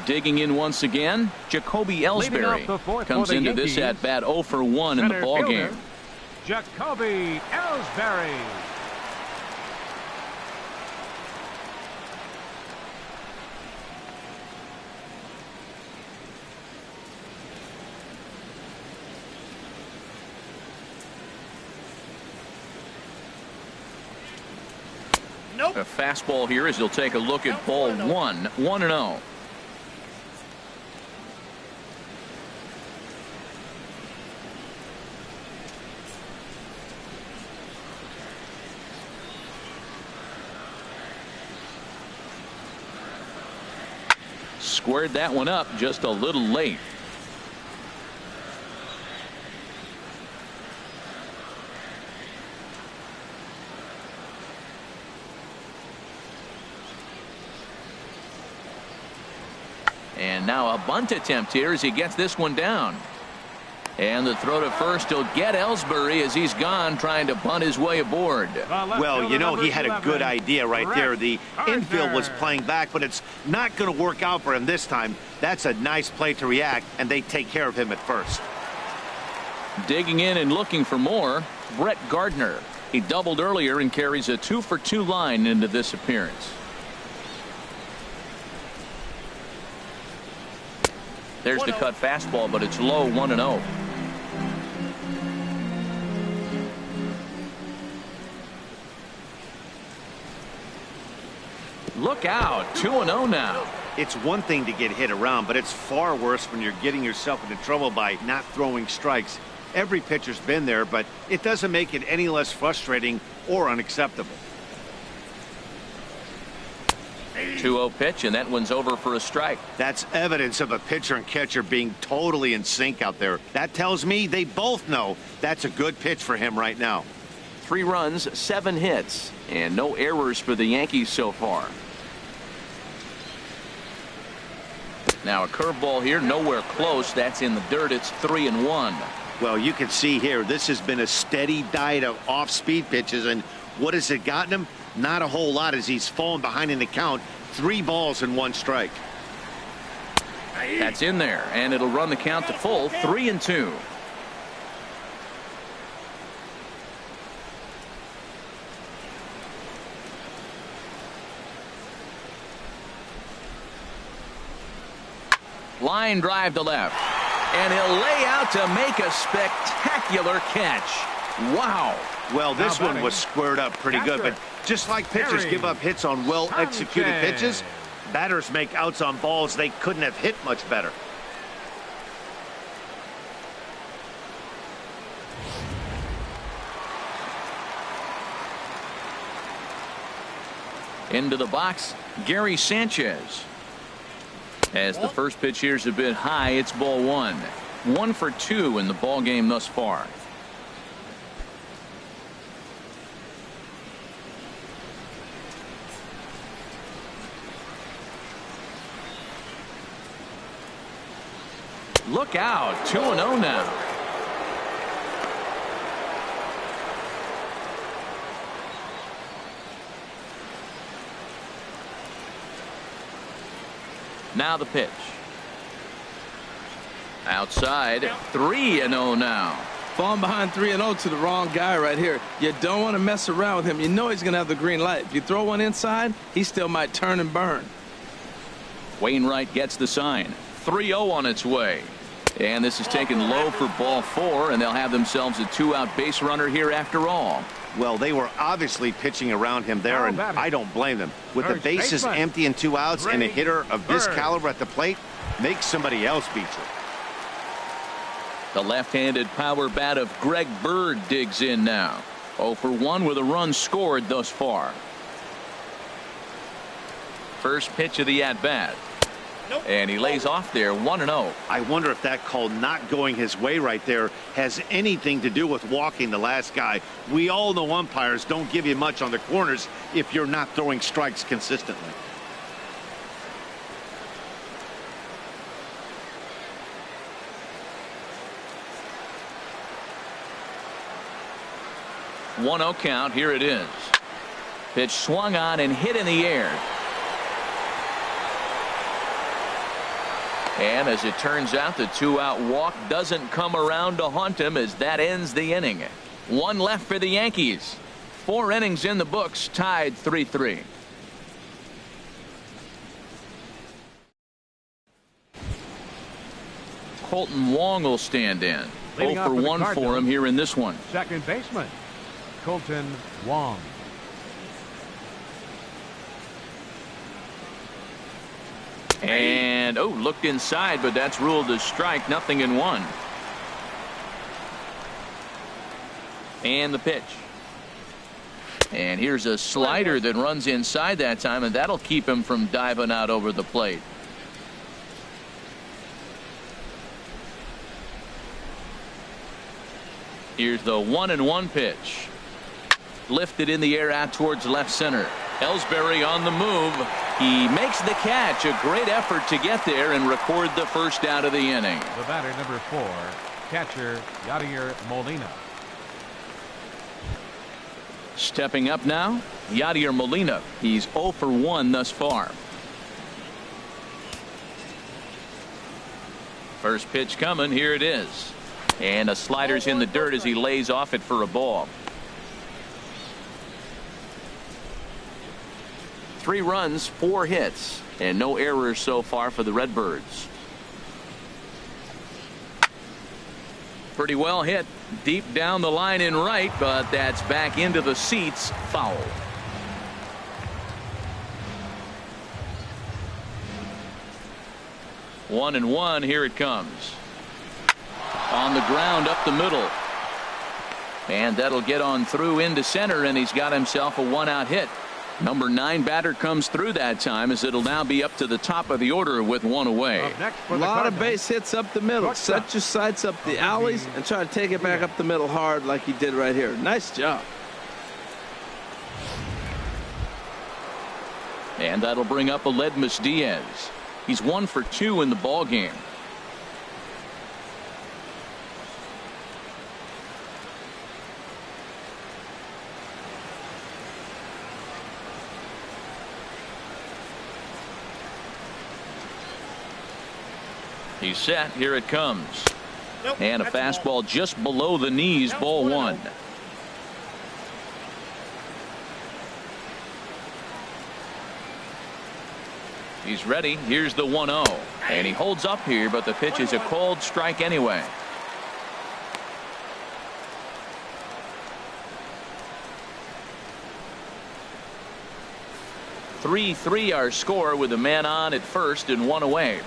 Digging in once again, Jacoby Ellsbury comes into this at bat 0 for 1 in the ball game. Jacoby Ellsbury. A fastball here as he'll take a look at ball 1, 1-0. Squared that one up just a little late. And now a bunt attempt here as he gets this one down. And the throw to first will get Ellsbury as he's gone trying to bunt his way aboard. Well, you know, he had a good idea right there. The infield was playing back, but it's not going to work out for him this time. That's a nice play to react, and they take care of him at first. Digging in and looking for more, Brett Gardner. He doubled earlier and carries a 2 for 2 line into this appearance. There's the cut fastball, but it's low, 1-0. Look out, 2-0 now. It's one thing to get hit around, but it's far worse when you're getting yourself into trouble by not throwing strikes. Every pitcher's been there, but it doesn't make it any less frustrating or unacceptable. 2-0 pitch, and that one's over for a strike. That's evidence of a pitcher and catcher being totally in sync out there. That tells me they both know that's a good pitch for him right now. 3 runs, 7 hits, and no errors for the Yankees so far. Now a curveball here, nowhere close. That's in the dirt. It's 3-1. Well, you can see here, this has been a steady diet of off-speed pitches, and what has it gotten him? Not a whole lot as he's fallen behind in the count. 3 balls and 1 strike. That's in there, and it'll run the count to full, 3-2. Line drive to left, and he'll lay out to make a spectacular catch. Wow. Well, this one was squared up pretty good, but just like pitchers give up hits on well-executed pitches, batters make outs on balls they couldn't have hit much better. Into the box, Gary Sanchez. As the first pitch here is a bit high, it's ball 1. 1 for 2 in the ball game thus far. Look out. 2-0 now. Now the pitch. Outside. 3-0 now. Falling behind 3-0 to the wrong guy right here. You don't want to mess around with him. You know he's going to have the green light. If you throw one inside, he still might turn and burn. Wainwright gets the sign. 3-0 on its way. And this is taken low for ball 4, and they'll have themselves a 2-out base runner here after all. Well, they were obviously pitching around him there, and I don't blame them. With the bases empty and 2 outs, and a hitter of this caliber at the plate, make somebody else beat you. The left-handed power bat of Greg Bird digs in now. 0 for 1 with a run scored thus far. First pitch of the at-bat. And he lays off there 1-0. I wonder if that call not going his way right there has anything to do with walking the last guy. We all know umpires don't give you much on the corners if you're not throwing strikes consistently. One 1-0 count. Here it is. Pitch swung on and hit in the air. And as it turns out, the 2-out walk doesn't come around to haunt him as that ends the inning. 1 left for the Yankees. 4 innings in the books, tied 3-3. Colton Wong will stand in. 0 for 1 for him here in this one. Second baseman, Colton Wong. And looked inside, but that's ruled a strike. 0-1. And the pitch. And here's a slider that runs inside that time, and that'll keep him from diving out over the plate. Here's the 1-1 pitch. Lifted in the air out towards left center. Ellsbury on the move. He makes the catch. A great effort to get there and record the first out of the inning. The batter, number 4, catcher Yadier Molina. Stepping up now, Yadier Molina. He's 0 for 1 thus far. First pitch coming. Here it is. And a slider's in the dirt as he lays off it for a ball. 3 runs, 4 hits, and no errors so far for the Redbirds. Pretty well hit deep down the line in right, but that's back into the seats. Foul. One and one. Here it comes. On the ground up the middle. And that'll get on through into center, and he's got himself a 1-out hit. Number 9 batter comes through that time, as it'll now be up to the top of the order with 1 away. A lot of base hits up the middle. Set your sights up the alleys and try to take it back up the middle hard like he did right here. Nice job. And that'll bring up Aledmus Diaz. He's 1 for 2 in the ball game. He's set. Here it comes. And a fastball just below the knees. Ball 1. He's ready. Here's the 1-0. And he holds up here, but the pitch is a cold strike anyway. Three our score with a man on at first and 1 away.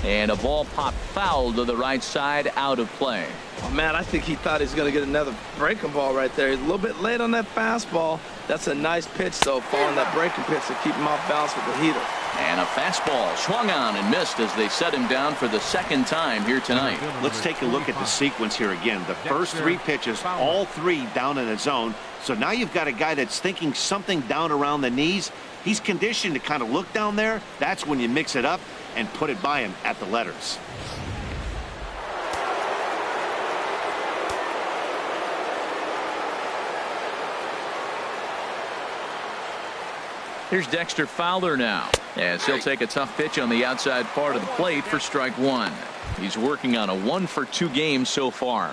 And a ball popped foul to the right side, out of play. Oh, man, I think he thought he was going to get another breaking ball right there. He's a little bit late on that fastball. That's a nice pitch, though, following that breaking pitch to keep him off balance with the heater. And a fastball swung on and missed as they set him down for the second time here tonight. Let's take a look at the sequence here again. The first 3 pitches, all 3 down in the zone. So now you've got a guy that's thinking something down around the knees. He's conditioned to kind of look down there. That's when you mix it up and put it by him at the letters. Here's Dexter Fowler now, as he'll take a tough pitch on the outside part of the plate for strike 1. He's working on a 1-for-2 game so far.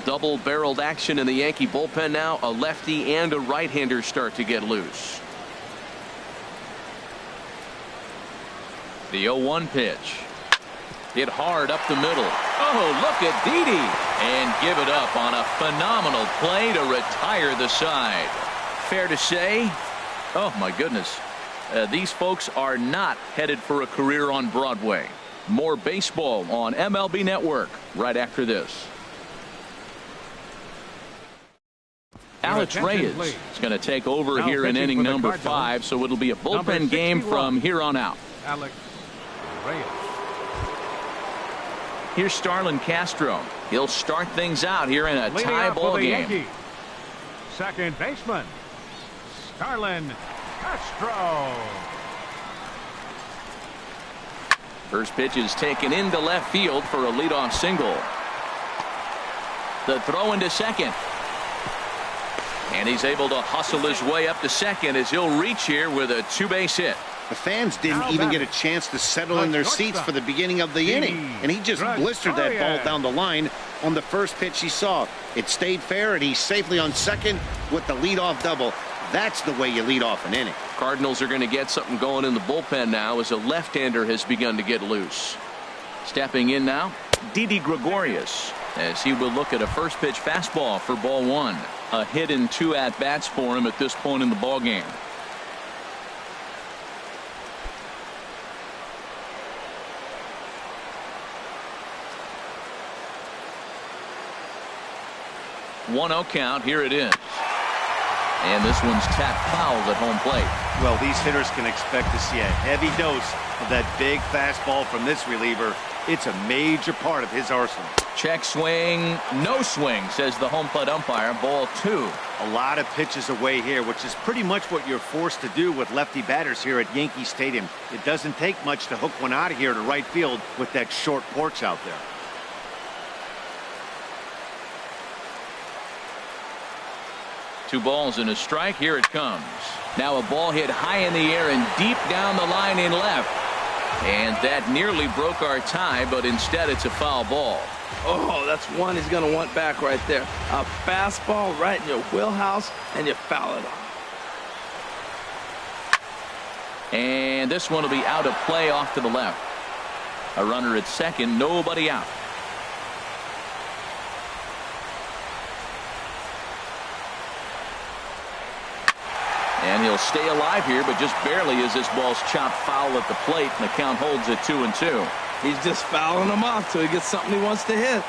Double-barreled action in the Yankee bullpen now. A lefty and a right-hander start to get loose. The 0-1 pitch. Hit hard up the middle. Oh, look at Didi. And give it up on a phenomenal play to retire the side. Fair to say, oh my goodness, these folks are not headed for a career on Broadway. More baseball on MLB Network right after this. Alex Reyes is going to take over here in inning number 5, so it'll be a bullpen game from here on out. Alex Reyes. Here's Starlin Castro. He'll start things out here in a tie ball game. Yankees. Second baseman, Starlin Castro. First pitch is taken into left field for a leadoff single. The throw into second. And he's able to hustle his way up to second as he'll reach here with a 2-base hit. The fans didn't even get a chance to settle in their seats for the beginning of the inning, and he just blistered that ball down the line on the first pitch he saw. It stayed fair, and he's safely on second with the leadoff double. That's the way you lead off an inning. Cardinals are going to get something going in the bullpen now as a left-hander has begun to get loose. Stepping in now, Didi Gregorius, as he will look at a first pitch fastball for ball 1. A hit in 2 at-bats for him at this point in the ballgame. One 0 count. Here it is. And this one's tapped foul at home plate. Well, these hitters can expect to see a heavy dose of that big fastball from this reliever. It's a major part of his arsenal. Check swing. No swing, says the home plate umpire. Ball 2. A lot of pitches away here, which is pretty much what you're forced to do with lefty batters here at Yankee Stadium. It doesn't take much to hook one out of here to right field with that short porch out there. Two balls and a strike. Here it comes. Now a ball hit high in the air and deep down the line in left. And that nearly broke our tie, but instead it's a foul ball. Oh, that's one he's going to want back right there. A fastball right in your wheelhouse, and you foul it off. And this one will be out of play off to the left. A runner at second, nobody out. And he'll stay alive here, but just barely as this ball's chopped foul at the plate, and the count holds at 2-2. He's just fouling them off till he gets something he wants to hit.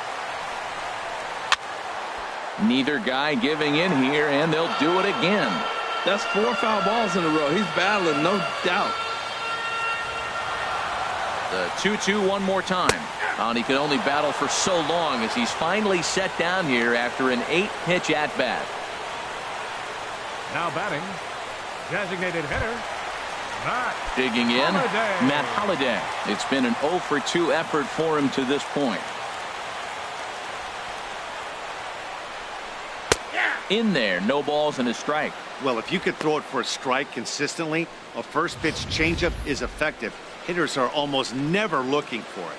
Neither guy giving in here, and they'll do it again. That's 4 foul balls in a row. He's battling, no doubt. The 2-2 one more time. And he can only battle for so long as he's finally set down here after an 8-pitch at-bat. Now batting, designated hitter, digging in, Holliday. Matt Holliday. It's been an 0-for-2 effort for him to this point. In there, no balls and a strike. Well, if you could throw it for a strike consistently, a first pitch changeup is effective. Hitters are almost never looking for it.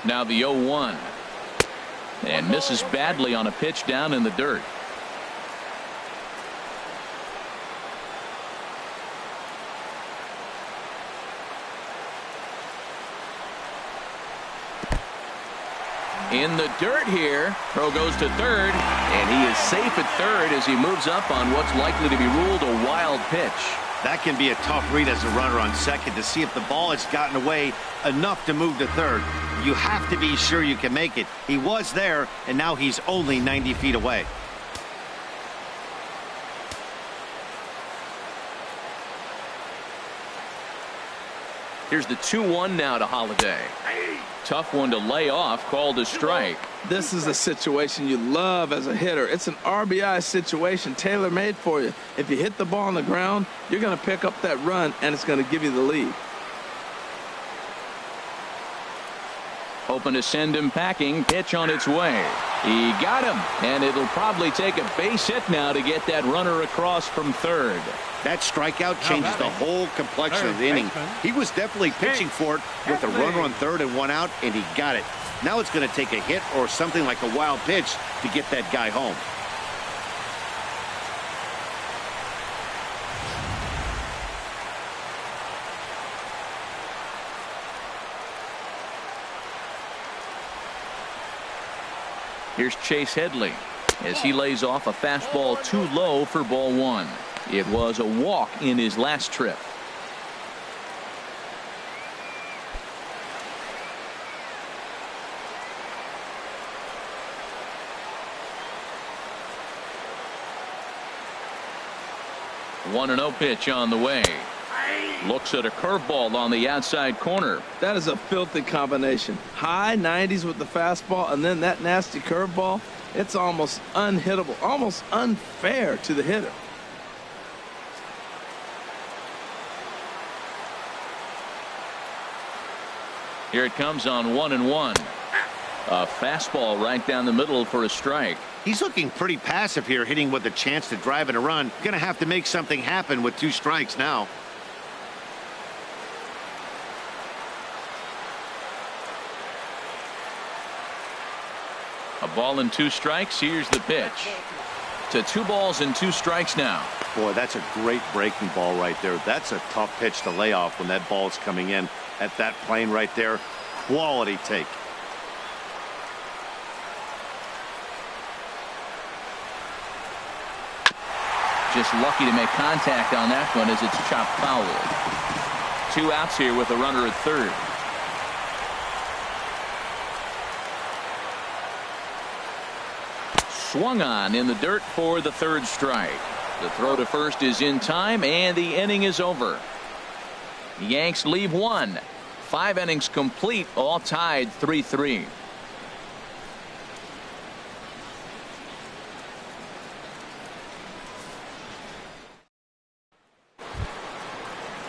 Now the 0-1. And misses badly on a pitch down in the dirt. In the dirt here. Throw goes to third, and he is safe at third as he moves up on what's likely to be ruled a wild pitch. That can be a tough read as a runner on second to see if the ball has gotten away enough to move to third. You have to be sure you can make it. He was there, and now he's only 90 feet away. Here's the 2-1 now to Holiday. Tough one to lay off, called a strike. This is a situation you love as a hitter. It's an RBI situation tailor-made for you. If you hit the ball on the ground, you're going to pick up that run, and it's going to give you the lead. Hoping to send him packing. Pitch on its way. He got him, and it'll probably take a base hit now to get that runner across from third. That strikeout changes the whole complexion of the inning. He was definitely pitching for it with a runner on third and one out, and he got it. Now it's going to take a hit or something like a wild pitch to get that guy home. Here's Chase Headley as he lays off a fastball too low for ball one. It was a walk in his last trip. One and 0 pitch on the way. Looks at a curveball on the outside corner. That is a filthy combination. High 90s with the fastball, and then that nasty curveball. It's almost unhittable, almost unfair to the hitter. Here it comes on 1-1. A fastball right down the middle for a strike. He's looking pretty passive here, hitting with a chance to drive in a run. Going to have to make something happen with 2 strikes now. A ball and 2 strikes. Here's the pitch. To 2 balls and 2 strikes now. Boy, that's a great breaking ball right there. That's a tough pitch to lay off when that ball's coming in at that plane right there. Quality take. Just lucky to make contact on that one as it's chopped foul. 2 outs here with a runner at third. Swung on in the dirt for the 3rd strike. The throw to first is in time, and the inning is over. The Yanks leave 1. 5 innings complete, all tied 3-3.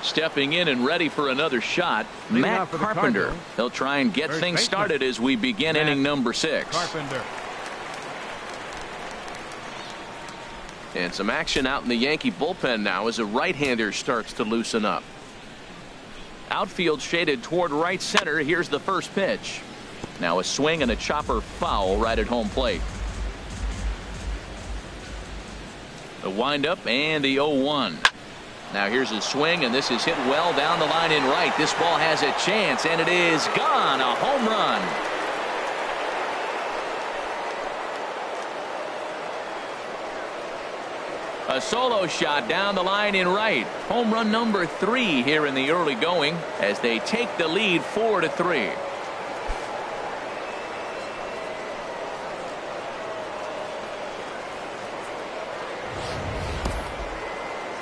Stepping in and ready for another shot, Matt Carpenter. He'll try and get things started as we begin inning number 6. Carpenter. And some action out in the Yankee bullpen now as a right-hander starts to loosen up. Outfield shaded toward right center. Here's the first pitch. Now a swing and a chopper foul right at home plate. The windup and the 0-1. Now here's a swing, and this is hit well down the line in right. This ball has a chance, and it is gone. A home run. A solo shot down the line in right. Home run number 3 here in the early going as they take the lead 4-3.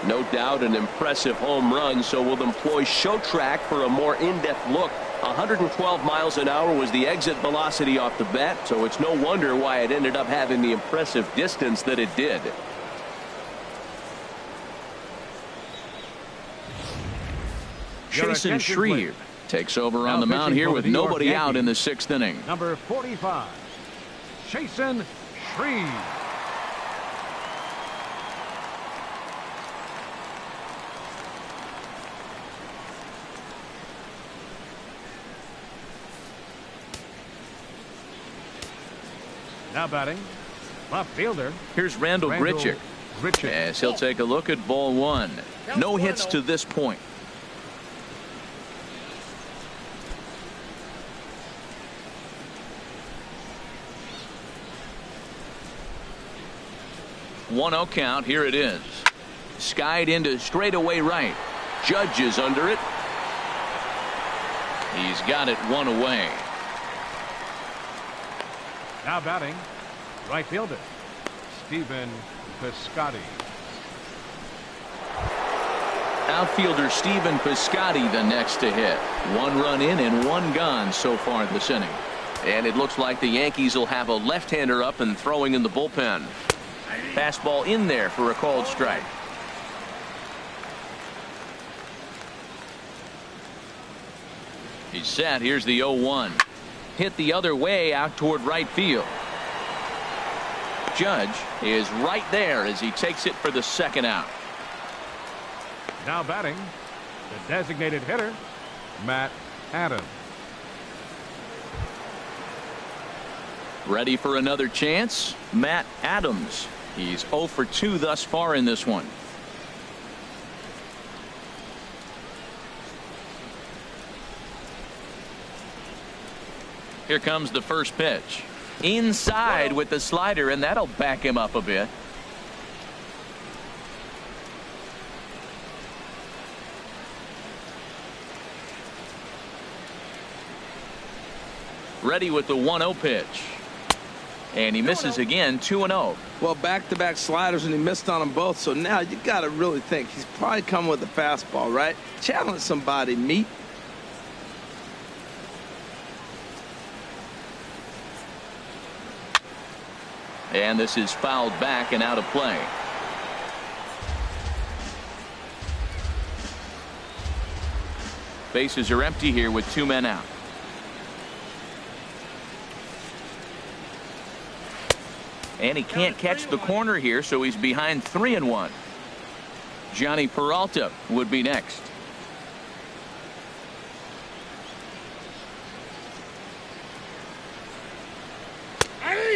No doubt an impressive home run, so we'll employ show track for a more in-depth look. 112 miles an hour was the exit velocity off the bat, so it's no wonder why it ended up having the impressive distance that it did. Jason Shreve takes over on the mound here with nobody out in the 6th inning. Number 45, Jason Shreve. Now batting, left fielder. Here's Randall Grichuk as he'll take a look at ball 1. No hits to this point. One 0 count. Here it is. skied into straightaway right. Judge is under it. He's got it one away. Now batting, right fielder, Stephen Piscotty. Outfielder Stephen Piscotty the next to hit. 1 run in and 1 gone so far this inning. And it looks like the Yankees will have a left-hander up and throwing in the bullpen. Fastball in there for a called strike. He's set. Here's the 0-1. Hit the other way out toward right field. Judge is right there as he takes it for the second out. Now batting, the designated hitter, Matt Adams. Ready for another chance? Matt Adams. He's 0 for 2 thus far in this one. Here comes the first pitch. Inside with the slider, and that'll back him up a bit. Ready with the 1-0 pitch. And he misses again, 2-0. Well, back-to-back sliders, and he missed on them both. So now you got to really think he's probably coming with a fastball, right? Challenge somebody, meet. And this is fouled back and out of play. Bases are empty here with 2 men out. And he can't catch the corner here, so he's behind 3-1. Johnny Peralta would be next.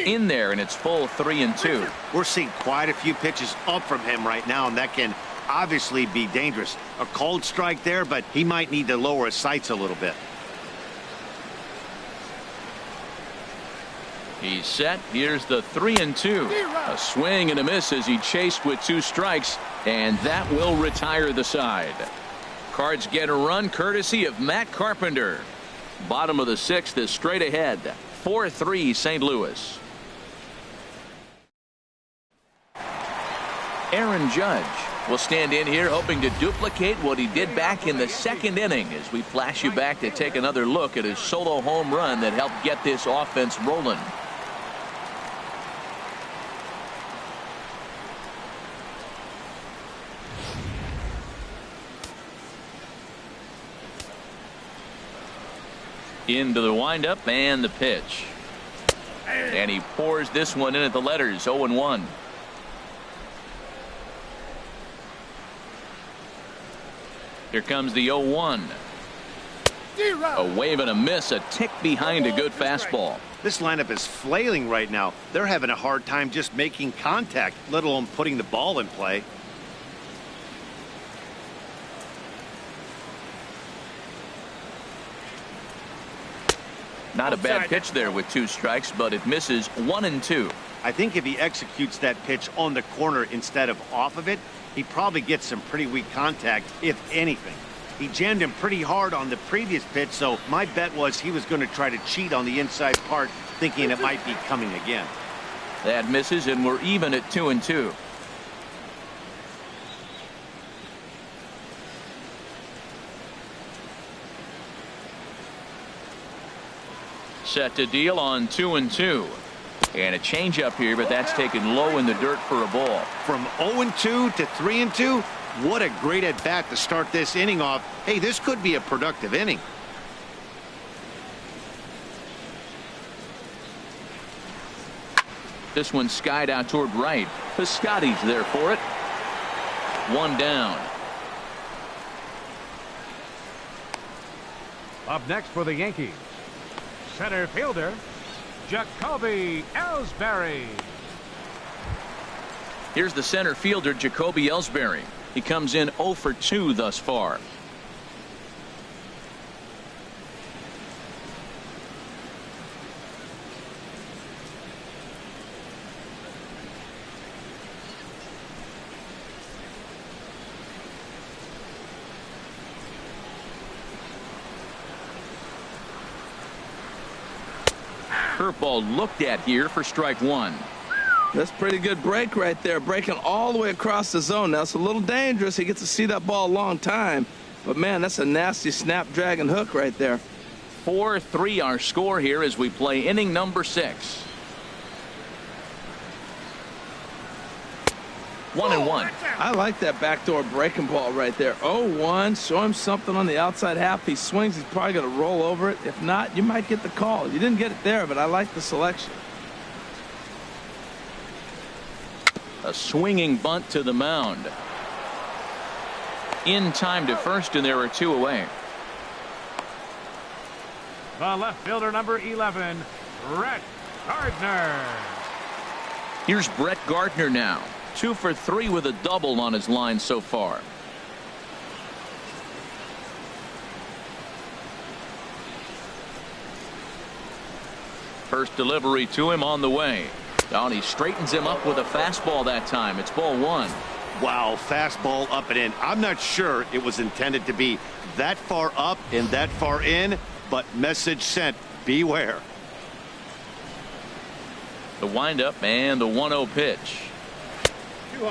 In there, and it's full 3-2. We're seeing quite a few pitches up from him right now, and that can obviously be dangerous. A cold strike there, but he might need to lower his sights a little bit. He's set. Here's the 3-2. A swing and a miss as he chased with 2 strikes, and that will retire the side. Cards get a run courtesy of Matt Carpenter. Bottom of the 6th is straight ahead. 4-3 St. Louis. Aaron Judge will stand in here hoping to duplicate what he did back in the 2nd inning as we flash you back to take another look at his solo home run that helped get this offense rolling. Into the windup and the pitch. And he pours this one in at the letters. 0-1. Here comes the 0-1. A wave and a miss, a tick behind a good fastball. This lineup is flailing right now. They're having a hard time just making contact, let alone putting the ball in play. Not a bad pitch there with 2 strikes, but it misses 1-2. I think if he executes that pitch on the corner instead of off of it, he probably gets some pretty weak contact, if anything. He jammed him pretty hard on the previous pitch, so my bet was he was going to try to cheat on the inside part, thinking it might be coming again. That misses, and we're even at 2-2. Set to deal on 2-2. And a changeup here, but that's taken low in the dirt for a ball. From 0-2 to 3-2, what a great at bat to start this inning off. Hey, this could be a productive inning. This one skied out toward right. Piscotty's there for it. 1 down. Up next for the Yankees, center fielder, Jacoby Ellsbury. Here's the center fielder, Jacoby Ellsbury. He comes in 0 for 2 thus far. curveball looked at here for strike one. That's pretty good break right there, breaking all the way across the zone. Now, it's a little dangerous. He gets to see that ball a long time. But, man, that's a nasty snapdragon hook right there. 4-3 our score here as we play inning number 6. 1-1. I like that backdoor breaking ball right there. 0-1. Show him something on the outside half. He swings. He's probably going to roll over it. If not, you might get the call. You didn't get it there, but I like the selection. A swinging bunt to the mound. In time to first, and there are 2 away. The left fielder, number 11, Brett Gardner. Here's Brett Gardner now. 2 for 3 with a double on his line so far. First delivery to him on the way. Oh, and he straightens him up with a fastball that time. It's ball 1. Wow, fastball up and in. I'm not sure it was intended to be that far up and that far in, but message sent. Beware. The windup and the 1-0 pitch.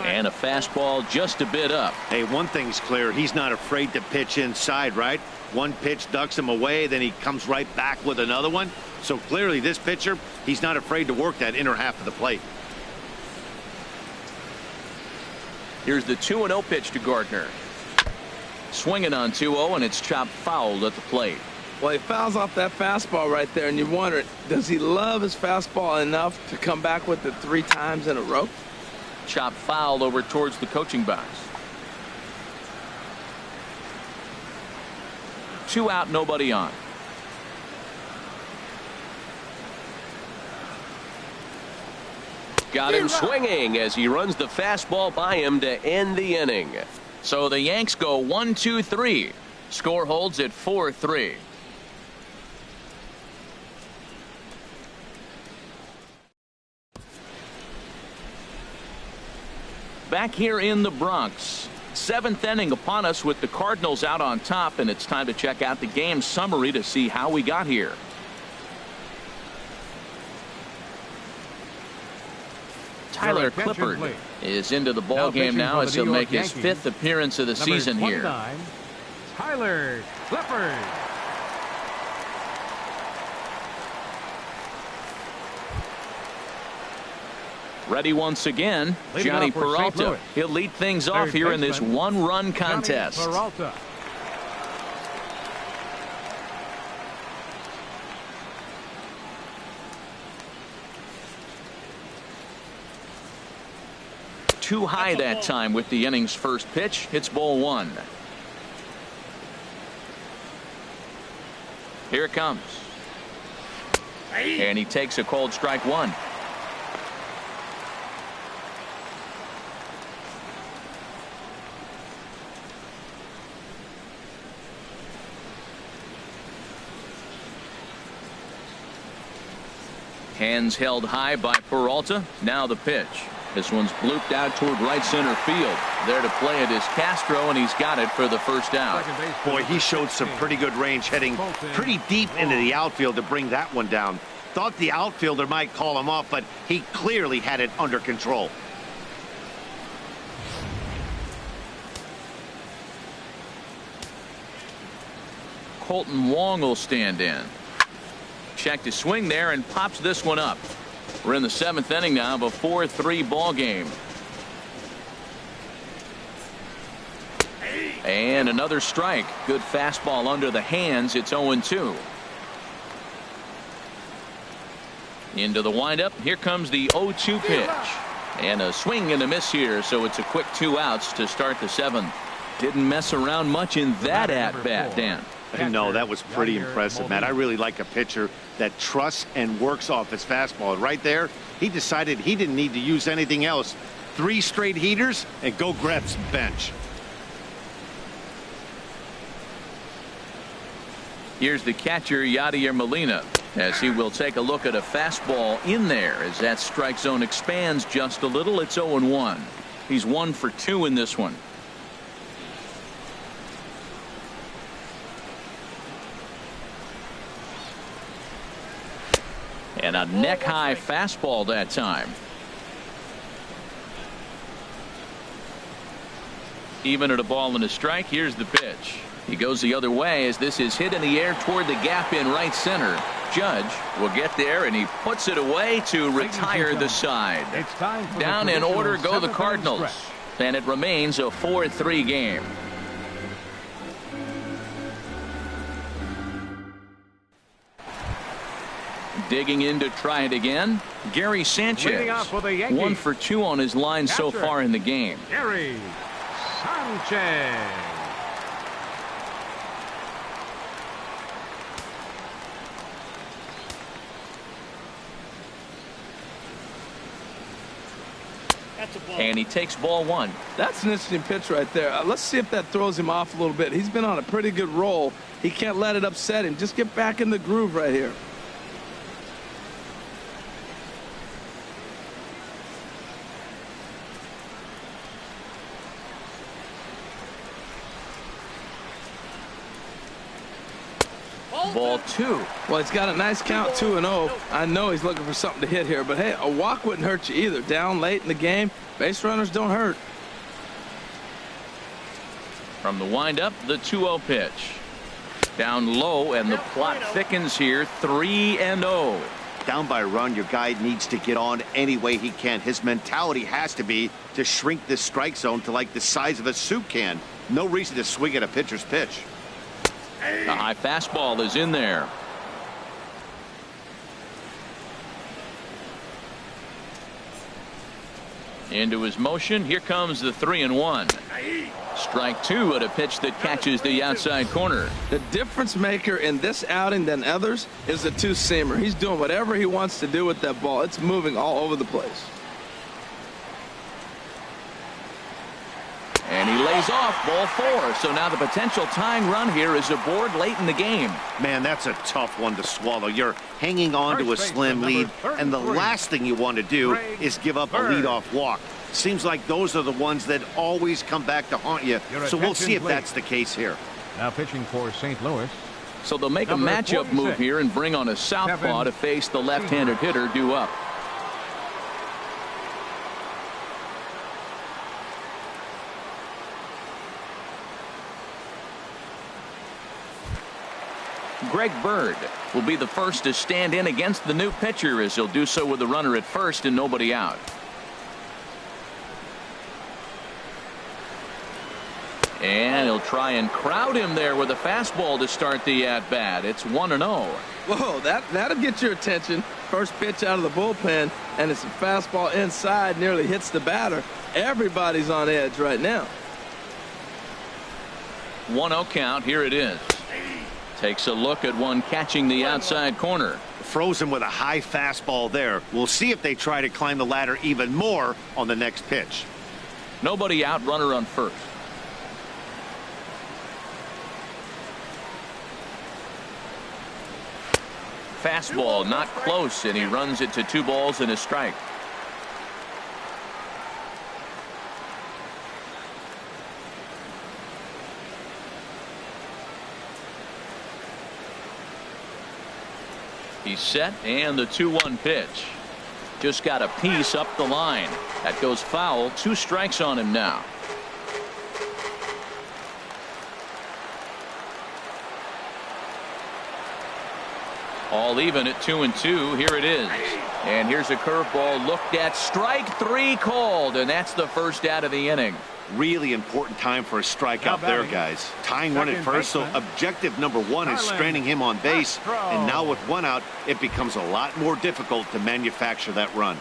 And a fastball just a bit up. Hey, one thing's clear. He's not afraid to pitch inside, right? One pitch ducks him away, then he comes right back with another one. So clearly this pitcher, he's not afraid to work that inner half of the plate. Here's the 2-0 pitch to Gardner. Swinging on 2-0, and it's chopped foul at the plate. Well, he fouls off that fastball right there, and you wonder, does he love his fastball enough to come back with it 3 times in a row? Chopped foul over towards the coaching box. 2 out, nobody on. Got him swinging as he runs the fastball by him to end the inning. So the Yanks go 1-2-3. Score holds at 4-3. Back here in the Bronx. 7th inning upon us with the Cardinals out on top, and it's time to check out the game summary to see how we got here. Tyler Clippard is into the ball game now as he'll make his 5th appearance of the season here. Tyler Clippard. Ready once again, Johnny Peralta. He'll lead things off here in this 1-run contest. Peralta. Too high that time with the inning's first pitch. It's ball 1. Here it comes. And he takes a cold strike 1. Hands held high by Peralta. Now the pitch. This one's blooped out toward right center field. There to play it is Castro, and he's got it for the first out. Boy, he showed some pretty good range heading pretty deep into the outfield to bring that one down. Thought the outfielder might call him off, but he clearly had it under control. Colton Wong will stand in. Checked his swing there and pops this one up. We're in the 7th inning now of a 4-3 ball game. And another strike. Good fastball under the hands. It's 0-2. Into the windup. Here comes the 0-2 pitch. And a swing and a miss here, so it's a quick 2 outs to start the 7th. Didn't mess around much in that at-bat, Dan. No, that was pretty impressive, Matt. I really like a pitcher that trusts and works off his fastball. Right there, he decided he didn't need to use anything else. 3 straight heaters and go grab some bench. Here's the catcher, Yadier Molina, as he will take a look at a fastball in there as that strike zone expands just a little. It's 0-1. He's 1 for 2 in this one. And a neck-high fastball that time. Even at a ball and a strike. Here's the pitch. He goes the other way as this is hit in the air toward the gap in right center. Judge will get there, and he puts it away to retire the side. Down in order go the Cardinals, and it remains a 4-3 game. Digging in to try it again, Gary Sanchez. 1 for 2 on his line so far in the game. Gary Sanchez. And he takes ball 1. That's an interesting pitch right there. Let's see if that throws him off a little bit. He's been on a pretty good roll. He can't let it upset him. Just get back in the groove right here. Ball 2. Well, he's got a nice count, 2-0. I know he's looking for something to hit here, but hey, a walk wouldn't hurt you either. Down late in the game, base runners don't hurt. From the windup, the 2-0 pitch. Down low, and the plot thickens here. 3-0. Down by a run, your guy needs to get on any way he can. His mentality has to be to shrink this strike zone to like the size of a soup can. No reason to swing at a pitcher's pitch. The high fastball is in there. Into his motion. Here comes the 3-1. Strike 2 at a pitch that catches the outside corner. The difference maker in this outing than others is the two-seamer. He's doing whatever he wants to do with that ball. It's moving all over the place. And he lays off ball 4. So now the potential tying run here is aboard late in the game. Man, that's a tough one to swallow. You're hanging on to a slim lead, and the last thing you want to do is give up a leadoff walk. Seems like those are the ones that always come back to haunt you. So we'll see if that's the case here. Now pitching for St. Louis. So they'll make a matchup move here and bring on a southpaw to face the left-handed hitter due up. Greg Bird will be the first to stand in against the new pitcher, as he'll do so with a runner at first and nobody out. And he'll try and crowd him there with a fastball to start the at-bat. It's 1-0. Whoa, that'll get your attention. First pitch out of the bullpen, and it's a fastball inside, nearly hits the batter. Everybody's on edge right now. 1-0 count. Here it is. Takes a look at one catching the outside corner. Frozen with a high fastball there. We'll see if they try to climb the ladder even more on the next pitch. Nobody out, runner on first. Fastball not close, and he runs it to 2 balls and a strike. He's set, and the 2-1 pitch. Just got a piece up the line. That goes foul. 2 strikes on him now. All even at 2-2. Here it is. And here's a curveball looked at. Strike 3 called, and that's the first out of the inning. Really important time for a strikeout there, guys. Tying run at first, so objective number 1 is stranding him on base. And now with 1 out, it becomes a lot more difficult to manufacture that run.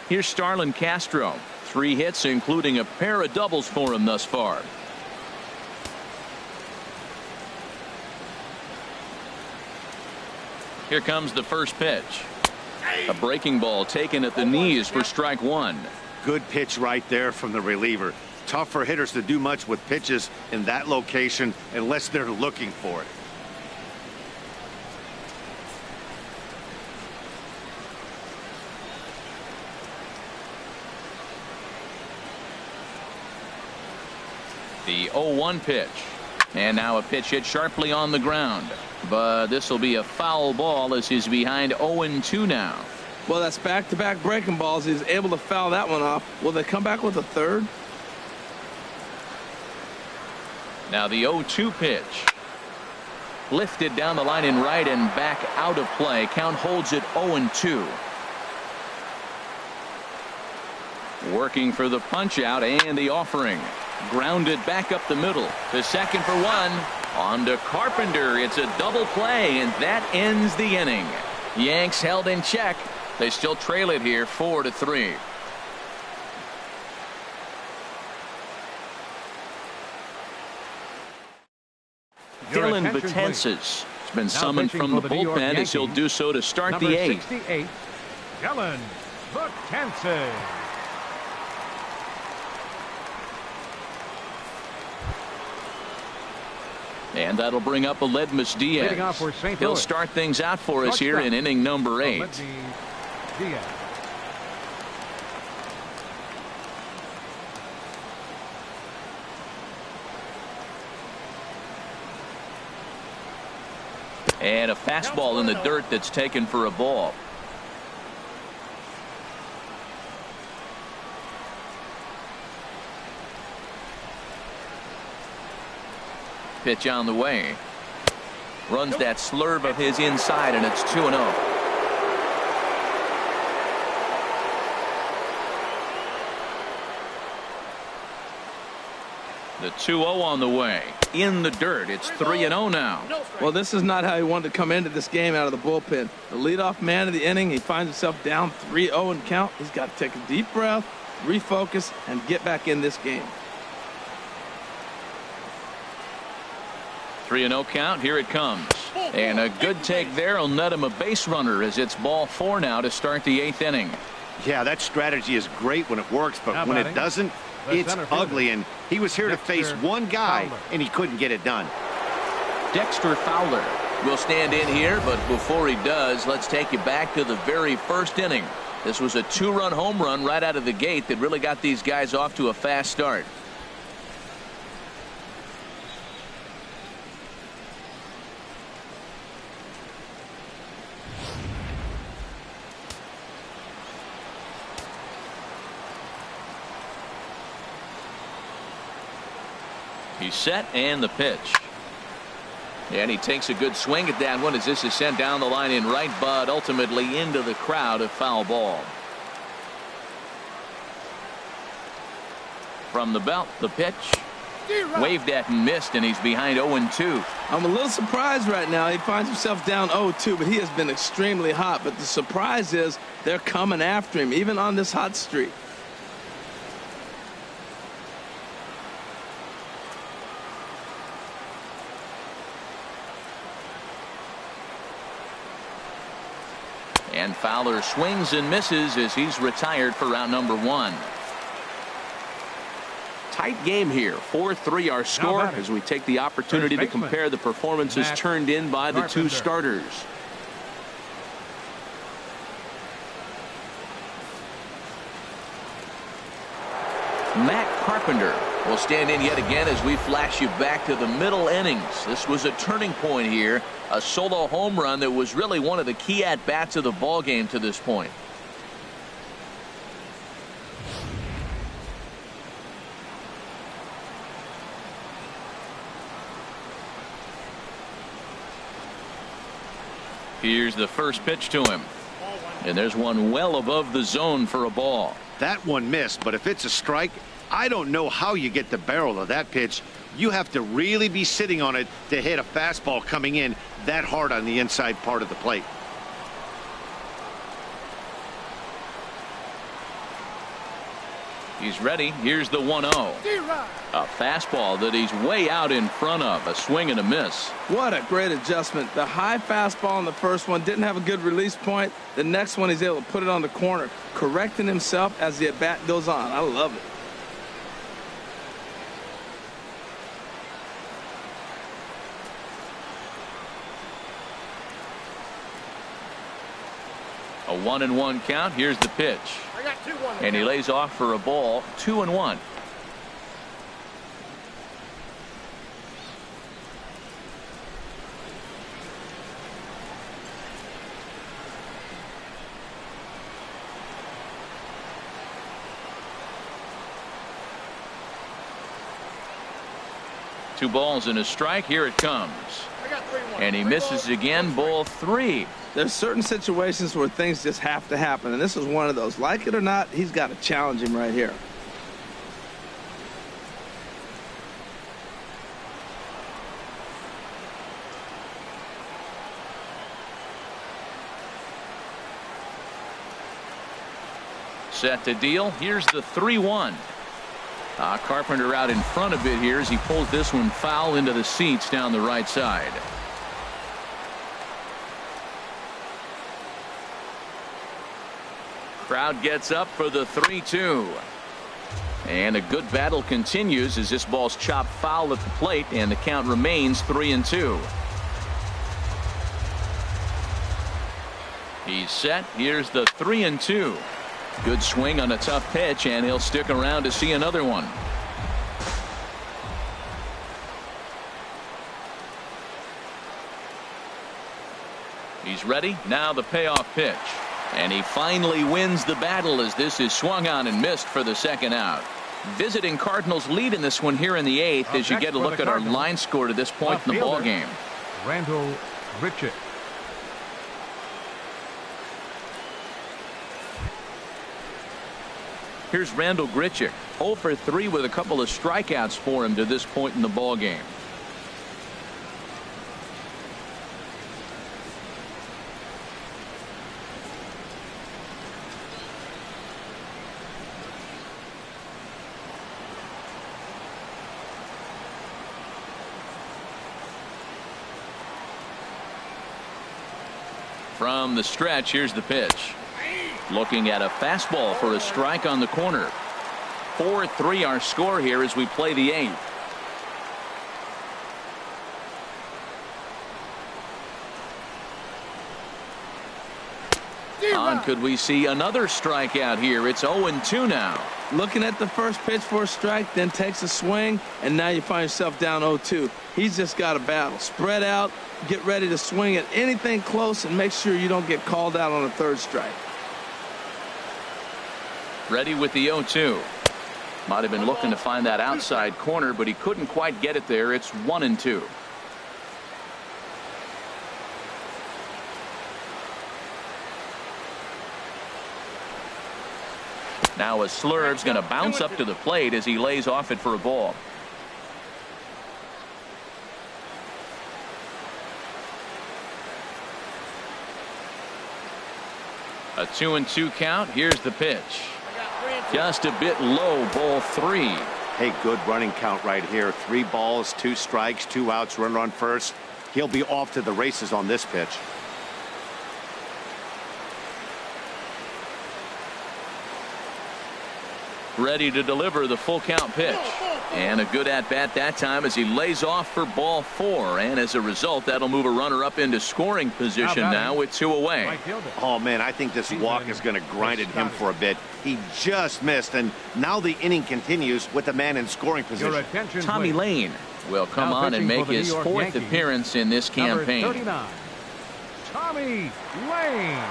Here's Starlin Castro. 3 hits, including a pair of doubles for him thus far. Here comes the first pitch. A breaking ball taken at the knees for strike 1. Good pitch right there from the reliever. Tough for hitters to do much with pitches in that location unless they're looking for it. The 0-1 pitch. And now a pitch hit sharply on the ground. But this will be a foul ball as he's behind 0-2 now. Well, that's back-to-back breaking balls. He's able to foul that one off. Will they come back with a third? Now the 0-2 pitch. Lifted down the line in right and back out of play. Count holds it 0-2. Working for the punch out and the offering. Grounded back up the middle to second for one. On to Carpenter. It's a double play, and that ends the inning. Yanks held in check. They still trail it here 4-3. Dylan Betances has been summoned from the bullpen as he'll do so to start the eighth. Number 68, Dylan Betances. And that'll bring up Aledmus Diaz. He'll start things out for us here in inning number 8. And a fastball in the dirt that's taken for a ball. Pitch on the way. Runs that slurve of his inside, and it's 2-0. The 2-0 on the way. In the dirt. It's 3-0 now. Well, this is not how he wanted to come into this game out of the bullpen. The leadoff man of the inning, he finds himself down 3-0 and count. He's got to take a deep breath, refocus, and get back in this game. 3-0 count. Here it comes. And a good take there will net him a base runner as it's ball 4 now to start the 8th inning. Yeah, that strategy is great when it works, but when it doesn't, it's ugly. And he was here to face one guy, and he couldn't get it done. Dexter Fowler will stand in here, but before he does, let's take you back to the very first inning. This was a 2-run home run right out of the gate that really got these guys off to a fast start. He's set, and the pitch. And he takes a good swing at that one as this is sent down the line in right, but ultimately into the crowd, a foul ball. From the belt, the pitch. Waved at and missed, and he's behind 0-2. I'm a little surprised right now. He finds himself down 0-2, but he has been extremely hot. But the surprise is they're coming after him, even on this hot streak. And Fowler swings and misses as he's retired for round number 1. Tight game here. 4-3 our score as we take the opportunity to compare the performances turned in by the two starters. Matt Carpenter will stand in yet again as we flash you back to the middle innings. This was a turning point here. A solo home run that was really one of the key at-bats of the ball game to this point. Here's the first pitch to him. And there's one well above the zone for a ball. That one missed, but if it's a strike, I don't know how you get the barrel of that pitch. You have to really be sitting on it to hit a fastball coming in that hard on the inside part of the plate. He's ready. Here's the 1-0. A fastball that he's way out in front of. A swing and a miss. What a great adjustment. The high fastball in the first one didn't have a good release point. The next one he's able to put it on the corner, correcting himself as the at-bat goes on. I love it. A 1-1 count. Here's the pitch. And he lays off for a ball. 2-1. 2 balls and a strike. Here it comes. And he misses again. Ball 3. There's certain situations where things just have to happen, and this is one of those. Like it or not, he's got to challenge him right here. Set to deal. Here's the 3-1. Carpenter out in front of it here as he pulls this one foul into the seats down the right side. Crowd gets up for the 3-2. And a good battle continues as this ball's chopped foul at the plate, and the count remains 3-2. He's set. Here's the 3-2. Good swing on a tough pitch, and he'll stick around to see another one. He's ready. Now the payoff pitch. And he finally wins the battle as this is swung on and missed for the second out. Visiting Cardinals lead in this one here in the 8th as you get a look at our line score to this point in the ball game. Randall Grichuk. Here's Randall Grichuk, 0 for 3 with a couple of strikeouts for him to this point in the ball game. From the stretch, here's the pitch. Looking at a fastball for a strike on the corner. 4-3 our score here as we play the 8th. On could we see another strikeout here? It's 0-2 now. Looking at the first pitch for a strike, then takes a swing, and now you find yourself down 0-2. He's just got a battle. Spread out, get ready to swing at anything close, and make sure you don't get called out on a third strike. Ready with the 0-2. Might have been looking to find that outside corner, but he couldn't quite get it there. It's 1-2. Now a slurve's going to bounce up to the plate as he lays off it for a ball. A 2-2 count. Here's the pitch. Just a bit low. Ball 3. Hey, good running count right here. 3 balls, 2 strikes, 2 outs, runner on first. He'll be off to the races on this pitch. Ready to deliver the full count pitch. And a good at bat that time as he lays off for ball 4. And as a result, that'll move a runner up into scoring position now with 2 away. Oh, man, I think this walk is going to grind at him for a bit. He just missed, and now the inning continues with the man in scoring position. Tommy Lane will come on and make his 4th appearance in this campaign. Number 39, Tommy Lane.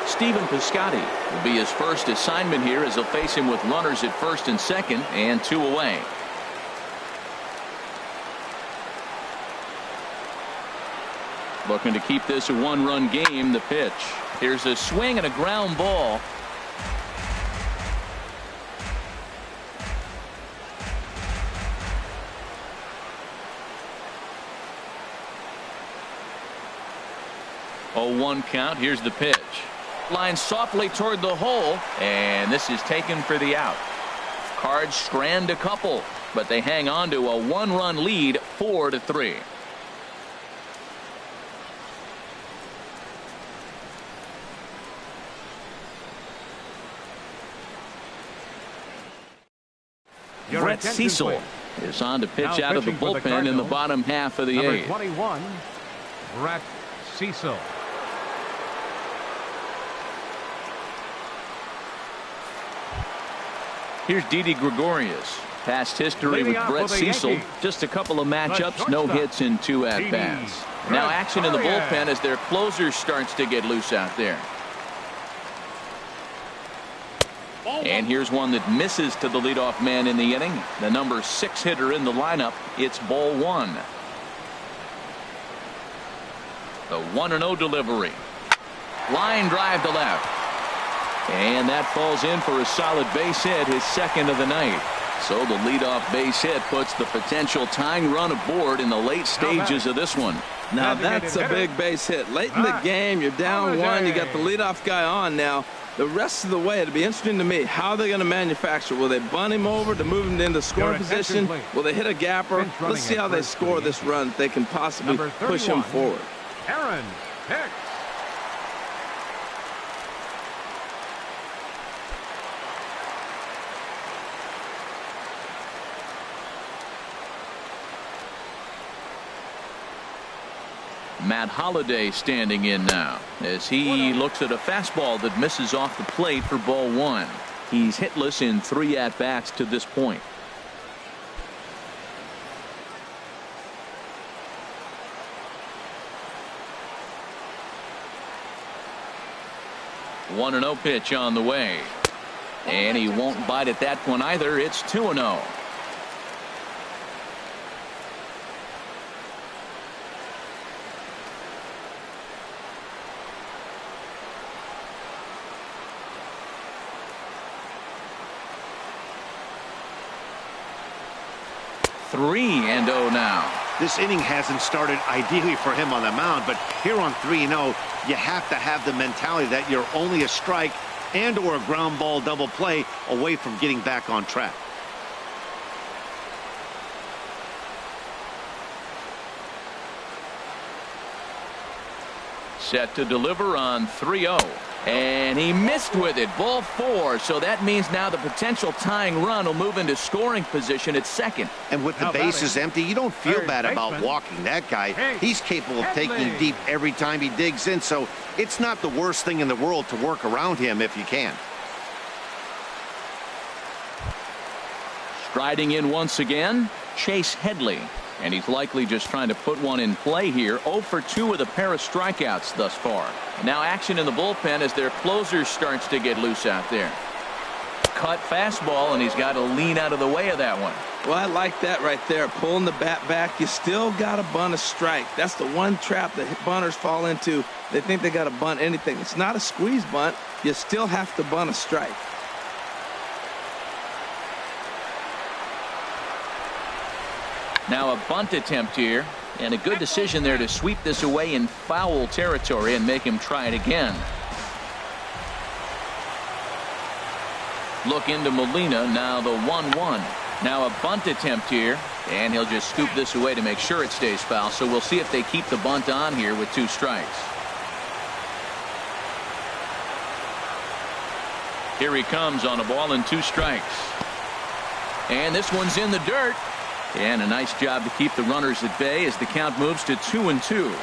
Stephen Piscotty will be his first assignment here as he'll face him with runners at first and second and 2 away. Looking to keep this a 1-run game. The pitch. Here's a swing and a ground ball. Oh, 1 count. Here's the pitch. Line softly toward the hole, and this is taken for the out. Cards strand a couple, but they hang on to a 1-run lead, 4-3. Brett Cecil is on to pitch out of the bullpen in the bottom half of the 8th. Number 21, Brett Cecil. Here's Didi Gregorius. Past history with Brett Cecil, just a couple of matchups, no hits in 2 at-bats. Now action in the bullpen as their closer starts to get loose out there. And here's one that misses to the leadoff man in the inning. The number 6 hitter in the lineup. It's ball 1. The 1-0 delivery. Line drive to left. And that falls in for a solid base hit, his second of the night. So the leadoff base hit puts the potential tying run aboard in the late stages of this one. Now that's a big base hit. Late in the game, you're down 1. You got the leadoff guy on now. The rest of the way, it'll be interesting to me how they're going to manufacture. Will they bunt him over to move him into scoring position? Will they hit a gapper? Let's see how they score this run. They can possibly push him forward. Aaron Hicks. Matt Holliday standing in now as he looks at a fastball that misses off the plate for ball 1. He's hitless in 3 at-bats to this point. One 1-0 pitch on the way, and he won't bite at that one either. It's 2-0. Three and 0 now. This inning hasn't started ideally for him on the mound, but here on 3-0, you have to have the mentality that you're only a strike and or a ground ball double play away from getting back on track. Set to deliver on 3-0. And he missed with it. Ball 4. So that means now the potential tying run will move into scoring position at second. And with the bases empty, you don't feel bad about walking that guy. He's capable of taking deep every time he digs in. So it's not the worst thing in the world to work around him if you can. Striding in once again, Chase Headley. And he's likely just trying to put one in play here. 0 for 2 with a pair of strikeouts thus far. Now action in the bullpen as their closer starts to get loose out there. Cut fastball, and he's got to lean out of the way of that one. Well, I like that right there. Pulling the bat back. You still got to bunt a strike. That's the one trap that bunters fall into. They think they got to bunt anything. It's not a squeeze bunt. You still have to bunt a strike. Now a bunt attempt here, and a good decision there to sweep this away in foul territory and make him try it again. Look into Molina, now the 1-1. Now a bunt attempt here, and he'll just scoop this away to make sure it stays foul. So we'll see if they keep the bunt on here with 2 strikes. Here he comes on a ball and 2 strikes. And this one's in the dirt. And a nice job to keep the runners at bay as the count moves to 2-2.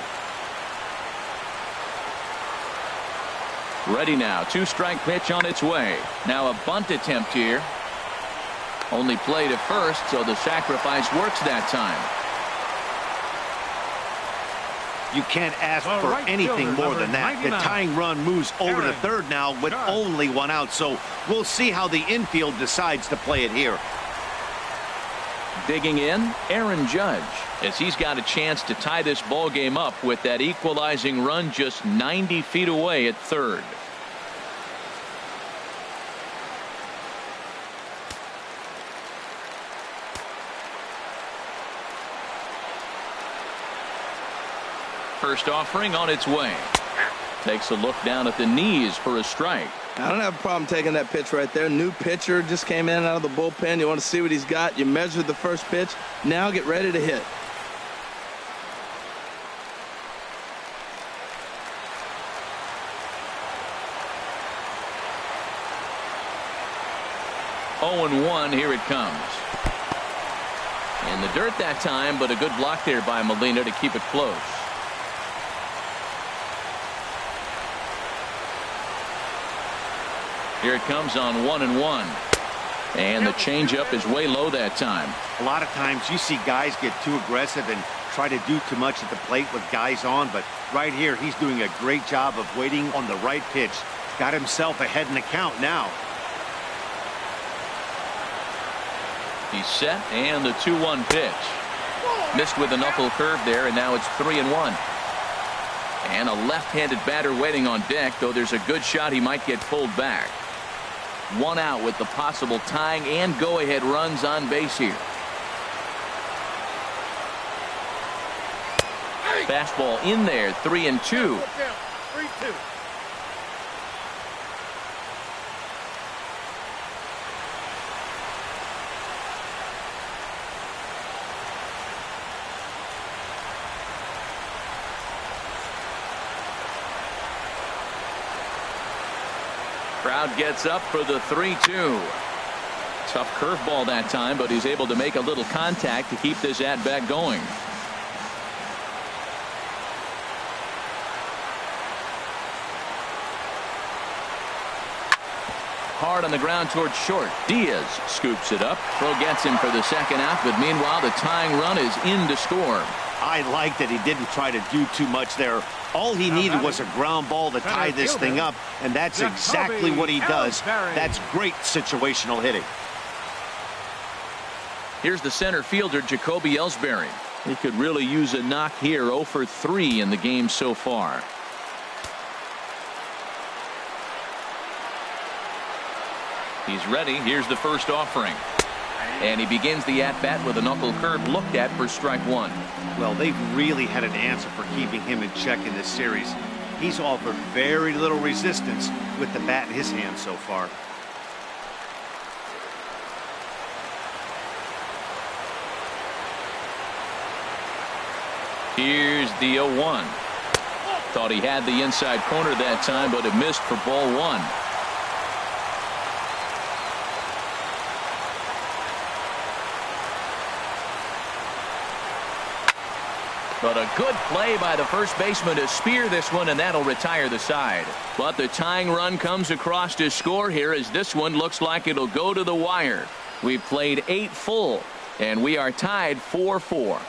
Ready now. 2-strike pitch on its way. Now a bunt attempt here. Only play to first, so the sacrifice works that time. You can't ask for anything more than that. The tying run moves over to third now with only 1 out. So we'll see how the infield decides to play it here. Digging in, Aaron Judge, as he's got a chance to tie this ball game up with that equalizing run just 90 feet away at third. First offering on its way. Takes a look down at the knees for a strike. I don't have a problem taking that pitch right there. New pitcher just came in out of the bullpen. You want to see what he's got. You measure the first pitch. Now get ready to hit. Oh, 1 here it comes. In the dirt that time, but a good block there by Molina to keep it close. Here it comes on 1-1. And the changeup is way low that time. A lot of times you see guys get too aggressive and try to do too much at the plate with guys on, but right here he's doing a great job of waiting on the right pitch. Got himself ahead in the count now. He's set, and the 2-1 pitch. Missed with a knuckle curve there, and now it's 3-1. And a left-handed batter waiting on deck, though there's a good shot he might get pulled back. 1 out with the possible tying and go-ahead runs on base here. Fastball in there, 3-2. 3-2. Crowd gets up for the 3-2. Tough curveball that time, but he's able to make a little contact to keep this at-bat going. Hard on the ground towards short. Diaz scoops it up. Throw gets him for the second out, but meanwhile the tying run is in to score. I like that he didn't try to do too much there. All he needed was a ground ball to tie this thing up, and that's exactly what he does. That's great situational hitting. Here's the center fielder, Jacoby Ellsbury. He could really use a knock here. 0 for 3 in the game so far. He's ready. Here's the first offering. And he begins the at-bat with a knuckle curve looked at for strike 1. Well, they've really had an answer for keeping him in check in this series. He's offered very little resistance with the bat in his hand so far. Here's the 0-1. Thought he had the inside corner that time, but it missed for ball 1. But a good play by the first baseman to spear this one, and that'll retire the side. But the tying run comes across to score here as this one looks like it'll go to the wire. We've played 8 full, and we are tied 4-4.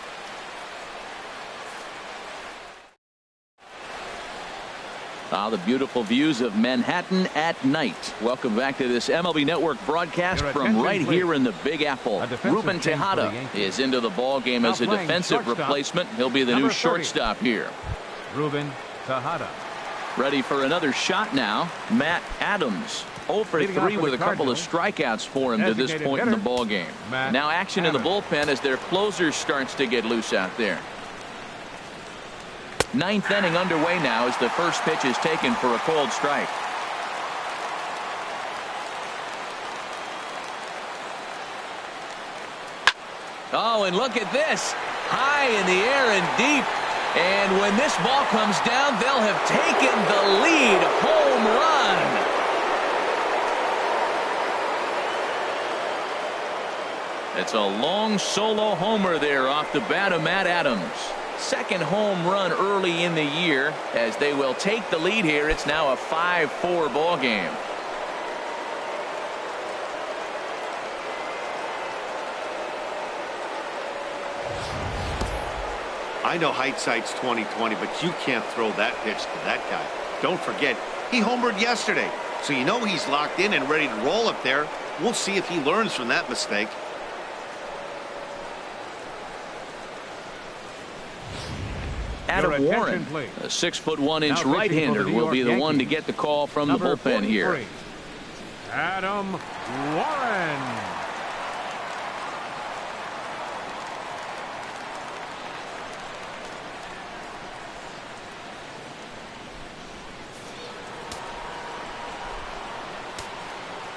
The beautiful views of Manhattan at night. Welcome back to this MLB Network broadcast from right here in the Big Apple. Ruben Tejada is into the ball game as a defensive replacement. He'll be the new shortstop here. Ruben Tejada. Ready for another shot now. Matt Adams. 0 for 3 with a couple of strikeouts for him to this point in the ball game. Now action in the bullpen as their closer starts to get loose out there. 9th inning underway now as the first pitch is taken for a called strike. Oh, and look at this. High in the air and deep. And when this ball comes down, they'll have taken the lead. Home run. It's a long solo homer there off the bat of Matt Adams. Second home run early in the year as they will take the lead here. It's now a 5-4 ball game. I know hindsight's 20/20, but you can't throw that pitch to that guy. Don't forget, he homered yesterday, so you know he's locked in and ready to roll up there. We'll see if he learns from that mistake. Adam Warren, a 6'1" right-hander, will be the one to get the call from the bullpen here. Adam Warren.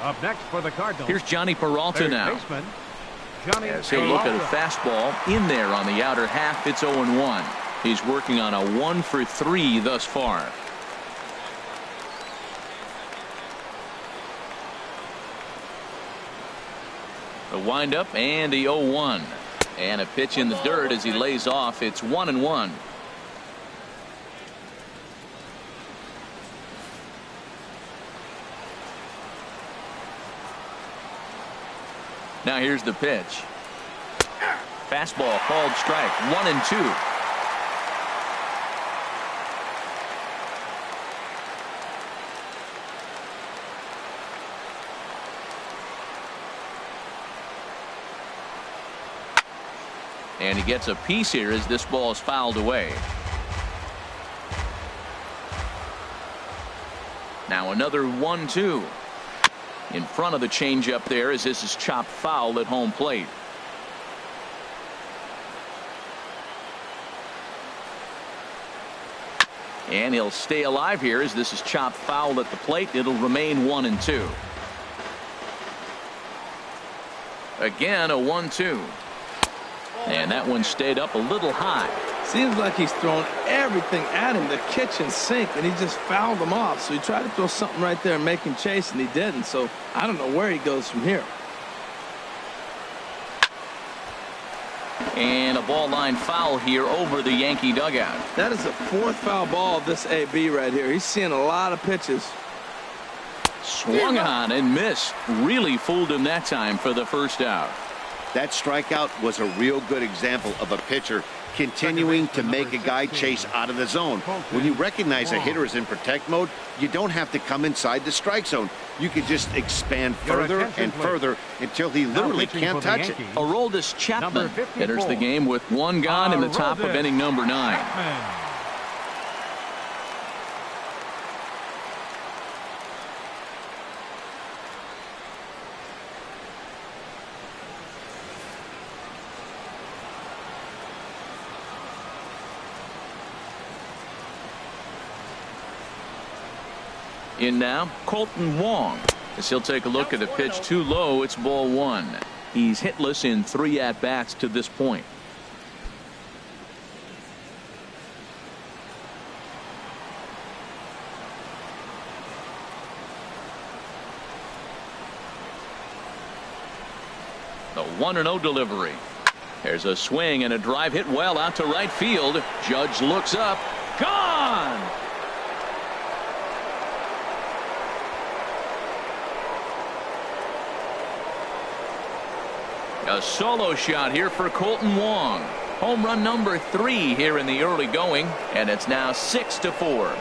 Up next for the Cardinals. Here's Johnny Peralta now. Baseman, Johnny As he'll look at a fastball in there on the outer half. It's 0-1. He's working on a 1 for 3 thus far. The windup and the 0-1. And a pitch in the dirt as he lays off. It's 1-1. Now here's the pitch. Fastball called strike. 1-2. And he gets a piece here as this ball is fouled away. Now another 1-2. In front of the changeup there as this is chopped foul at home plate. And he'll stay alive here as this is chopped foul at the plate. It'll remain 1-2. Again a 1-2. And that one stayed up a little high. Seems like he's thrown everything at him, the kitchen sink, and he just fouled him off. So he tried to throw something right there and make him chase, and he didn't. So I don't know where he goes from here. And a ball line foul here over the Yankee dugout. That is the 4th foul ball of this AB right here. He's seeing a lot of pitches. Swung on and missed. Really fooled him that time for the first out. That strikeout was a real good example of a pitcher continuing to make a guy chase out of the zone. When you recognize a hitter is in protect mode, you don't have to come inside the strike zone. You can just expand further and further until he literally can't touch it. Aroldis Chapman enters the game with one gone in the top of inning number 9. In now, Colton Wong, as he'll take a look at a pitch too low. It's ball 1. He's hitless in 3 at-bats to this point. The 1-0 delivery. There's a swing and a drive hit well out to right field. Judge looks up. Gone! A solo shot here for Colton Wong. Home run number 3 here in the early going, and it's now 6-4.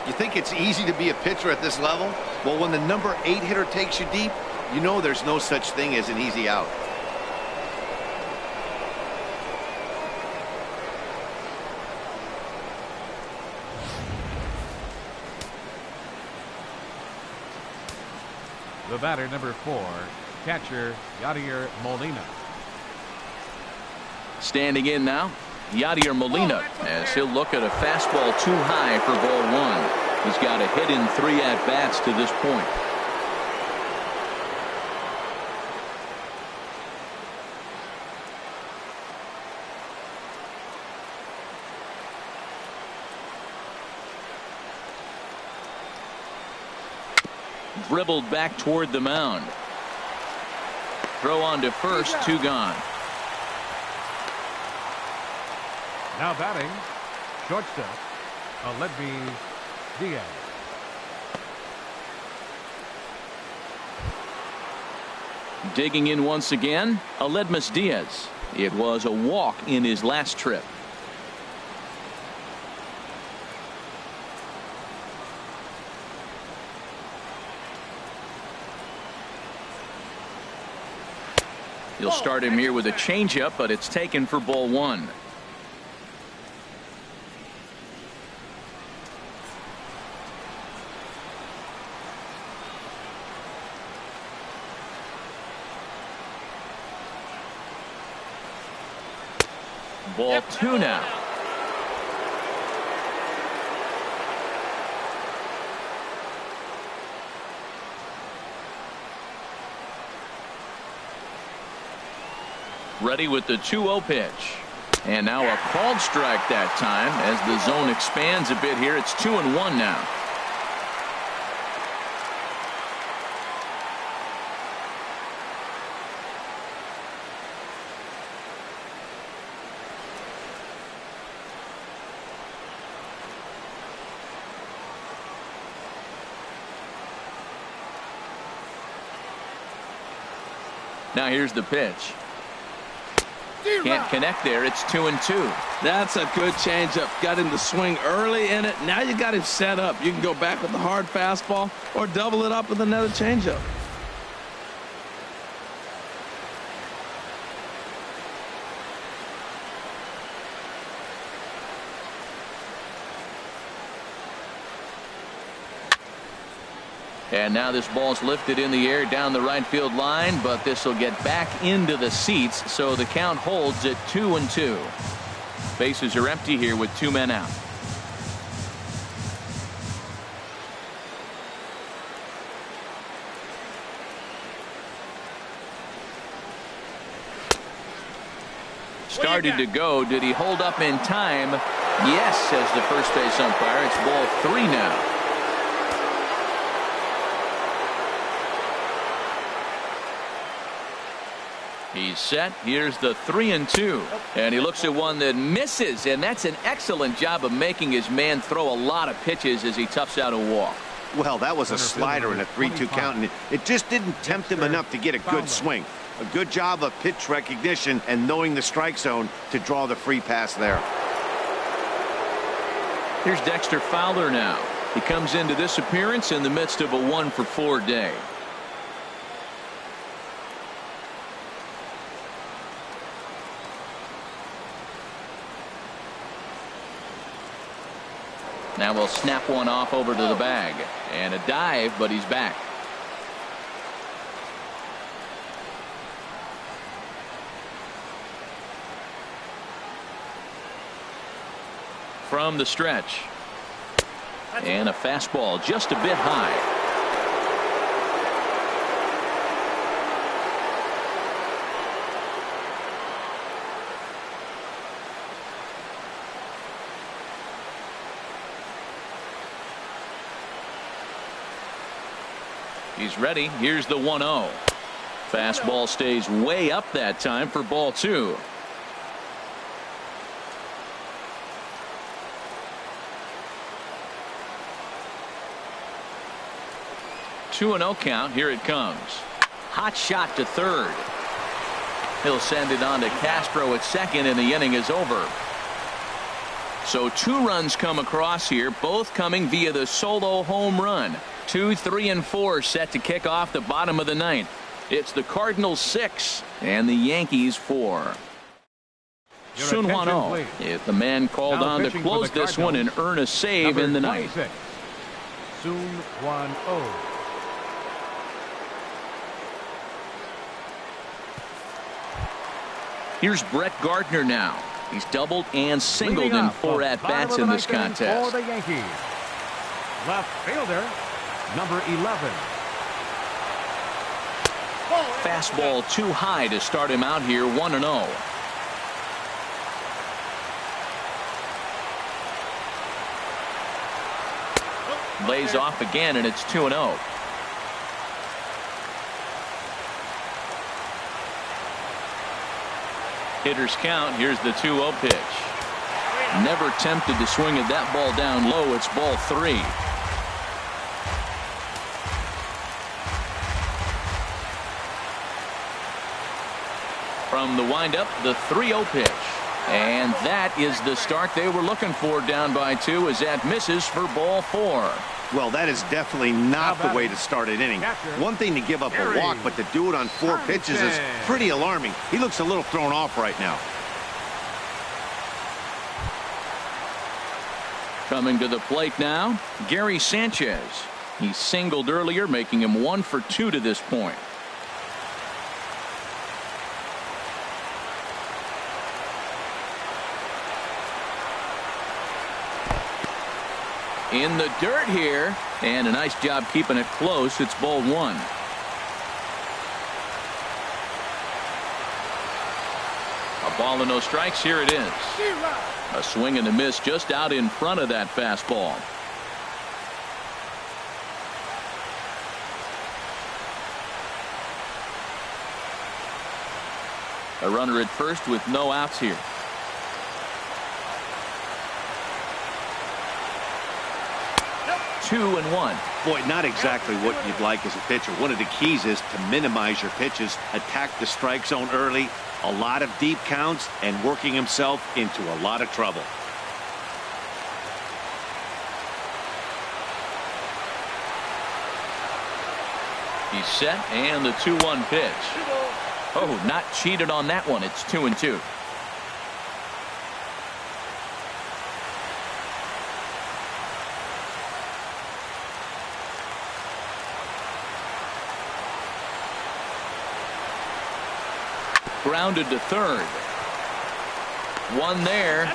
You think it's easy to be a pitcher at this level? Well, when the number 8 hitter takes you deep, you know there's no such thing as an easy out. The batter, number 4, catcher Yadier Molina. Standing in now, Yadier Molina, as he'll look at a fastball too high for ball 1. He's got a hit in 3 at-bats to this point. Dribbled back toward the mound. Throw on to first, 2 gone. Now batting, shortstop, Aledmys Diaz. Digging in once again, Aledmys Diaz. It was a walk in his last trip. You'll start him here with a changeup, but it's taken for ball 1. Ball 2 now. Ready with the 2-0 pitch. And now a called strike that time as the zone expands a bit here. It's 2-1 now. Now here's the pitch. Can't connect there. It's 2-2. That's a good changeup. Got him to swing early in it. Now you got him set up. You can go back with the hard fastball or double it up with another changeup. And now this ball's lifted in the air down the right field line, but this will get back into the seats, so the count holds at 2-2. Bases are empty here with 2 men out. Started to go. Did he hold up in time? Yes, says the first base umpire. It's ball 3 now. He's set. Here's the 3-2. And he looks at one that misses, and that's an excellent job of making his man throw a lot of pitches as he toughs out a walk. Well, that was a slider in a 3-2 count, and it just didn't tempt him enough to get a good swing. A good job of pitch recognition and knowing the strike zone to draw the free pass there. Here's Dexter Fowler now. He comes into this appearance in the midst of a 1-for-4 day. Now we'll snap one off over to the bag. And a dive, but he's back. From the stretch. And a fastball just a bit high. He's ready. Here's the 1-0. Fastball stays way up that time for ball 2. Two and 0 count. Here it comes. Hot shot to third. He'll send it on to Castro at second, and the inning is over. So 2 runs come across here, both coming via the solo home run. 2, 3, and 4 set to kick off the bottom of the 9th. It's the Cardinals 6 and the Yankees 4. Sun Hwan-Oh is the man called on to close this one and earn a save in the 9th. Sun Hwan-Oh. Here's Brett Gardner now. He's doubled and singled in 4 at-bats in this contest. For the Yankees, left fielder, number 11. Fastball too high to start him out here, 1-0. Lays off again, and it's 2-0. Hitters count. Here's the 2-0 pitch. Never tempted to swing at that ball down low. It's ball 3. From the windup, the 3-0 pitch. And that is the start they were looking for, down by 2, as that misses for ball 4. Well, that is definitely not the way to start an inning. One thing to give up a walk, but to do it on 4 pitches is pretty alarming. He looks a little thrown off right now. Coming to the plate now, Gary Sanchez. He singled earlier, making him 1 for 2 to this point. In the dirt here, and a nice job keeping it close. It's ball 1. A ball and no strikes. Here it is. A swing and a miss just out in front of that fastball. A runner at first with no outs here. 2-1. Boy, not exactly what you'd like as a pitcher. One of the keys is to minimize your pitches, attack the strike zone early, a lot of deep counts, and working himself into a lot of trouble. He's set, and the 2-1 pitch. Oh, not cheated on that one. It's 2-2. Grounded to third. One there.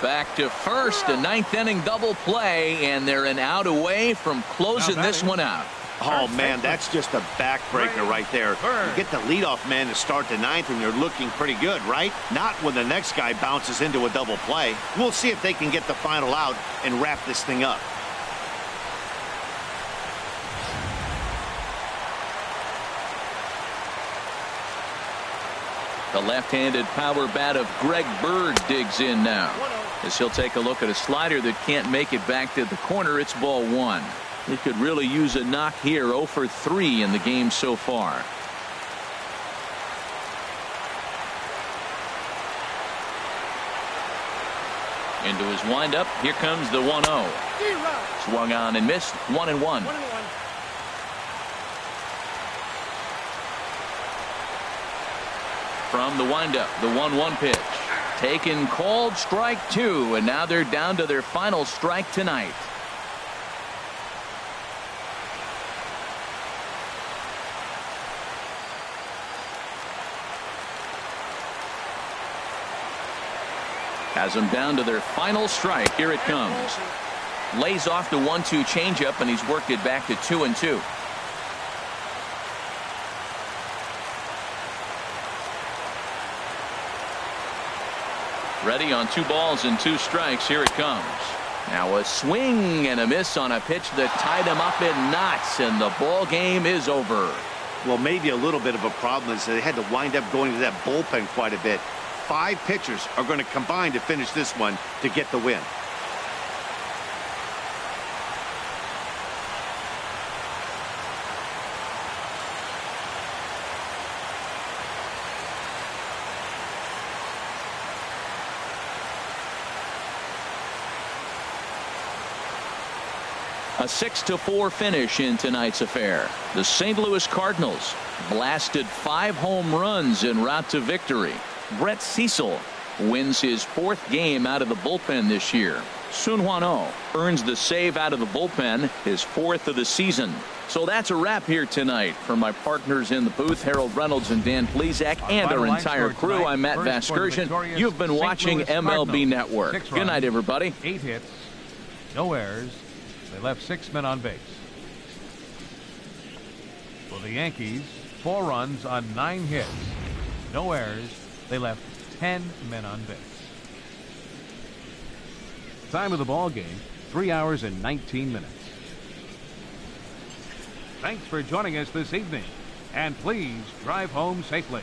Back to first. A ninth inning double play, and they're an out away from closing this one out. Oh, man, that's just a backbreaker right there. You get the leadoff man to start the ninth, and you're looking pretty good, right? Not when the next guy bounces into a double play. We'll see if they can get the final out and wrap this thing up. The left-handed power bat of Greg Bird digs in now, as he'll take a look at a slider that can't make it back to the corner. It's ball one. He could really use a knock here. 0 for 3 in the game so far. Into his windup. Here comes the 1-0. Swung on and missed. 1-1. From the windup, the 1-1 pitch. Taken, called, strike 2, and now they're down to their final strike tonight. Has them down to their final strike. Here it comes. Lays off the 1-2 changeup, and he's worked it back to 2-2. Ready on 2 balls and 2 strikes. Here it comes. Now a swing and a miss on a pitch that tied him up in knots, and the ball game is over. Well, maybe a little bit of a problem is they had to wind up going to that bullpen quite a bit. 5 pitchers are going to combine to finish this one to get the win. A 6-4 finish in tonight's affair. The St. Louis Cardinals blasted 5 home runs en route to victory. Brett Cecil wins his 4th game out of the bullpen this year. Sun Hwan-Oh earns the save out of the bullpen, his 4th of the season. So that's a wrap here tonight. For my partners in the booth, Harold Reynolds and Dan Plezak, and our entire crew, I'm Matt Vasgersian. You've been watching MLB Network. Good night, everybody. 8 hits, no errors. They left 6 men on base. For the Yankees, 4 runs on 9 hits, no errors. They left 10 men on base. Time of the ball game, 3 hours and 19 minutes. Thanks for joining us this evening, and please drive home safely.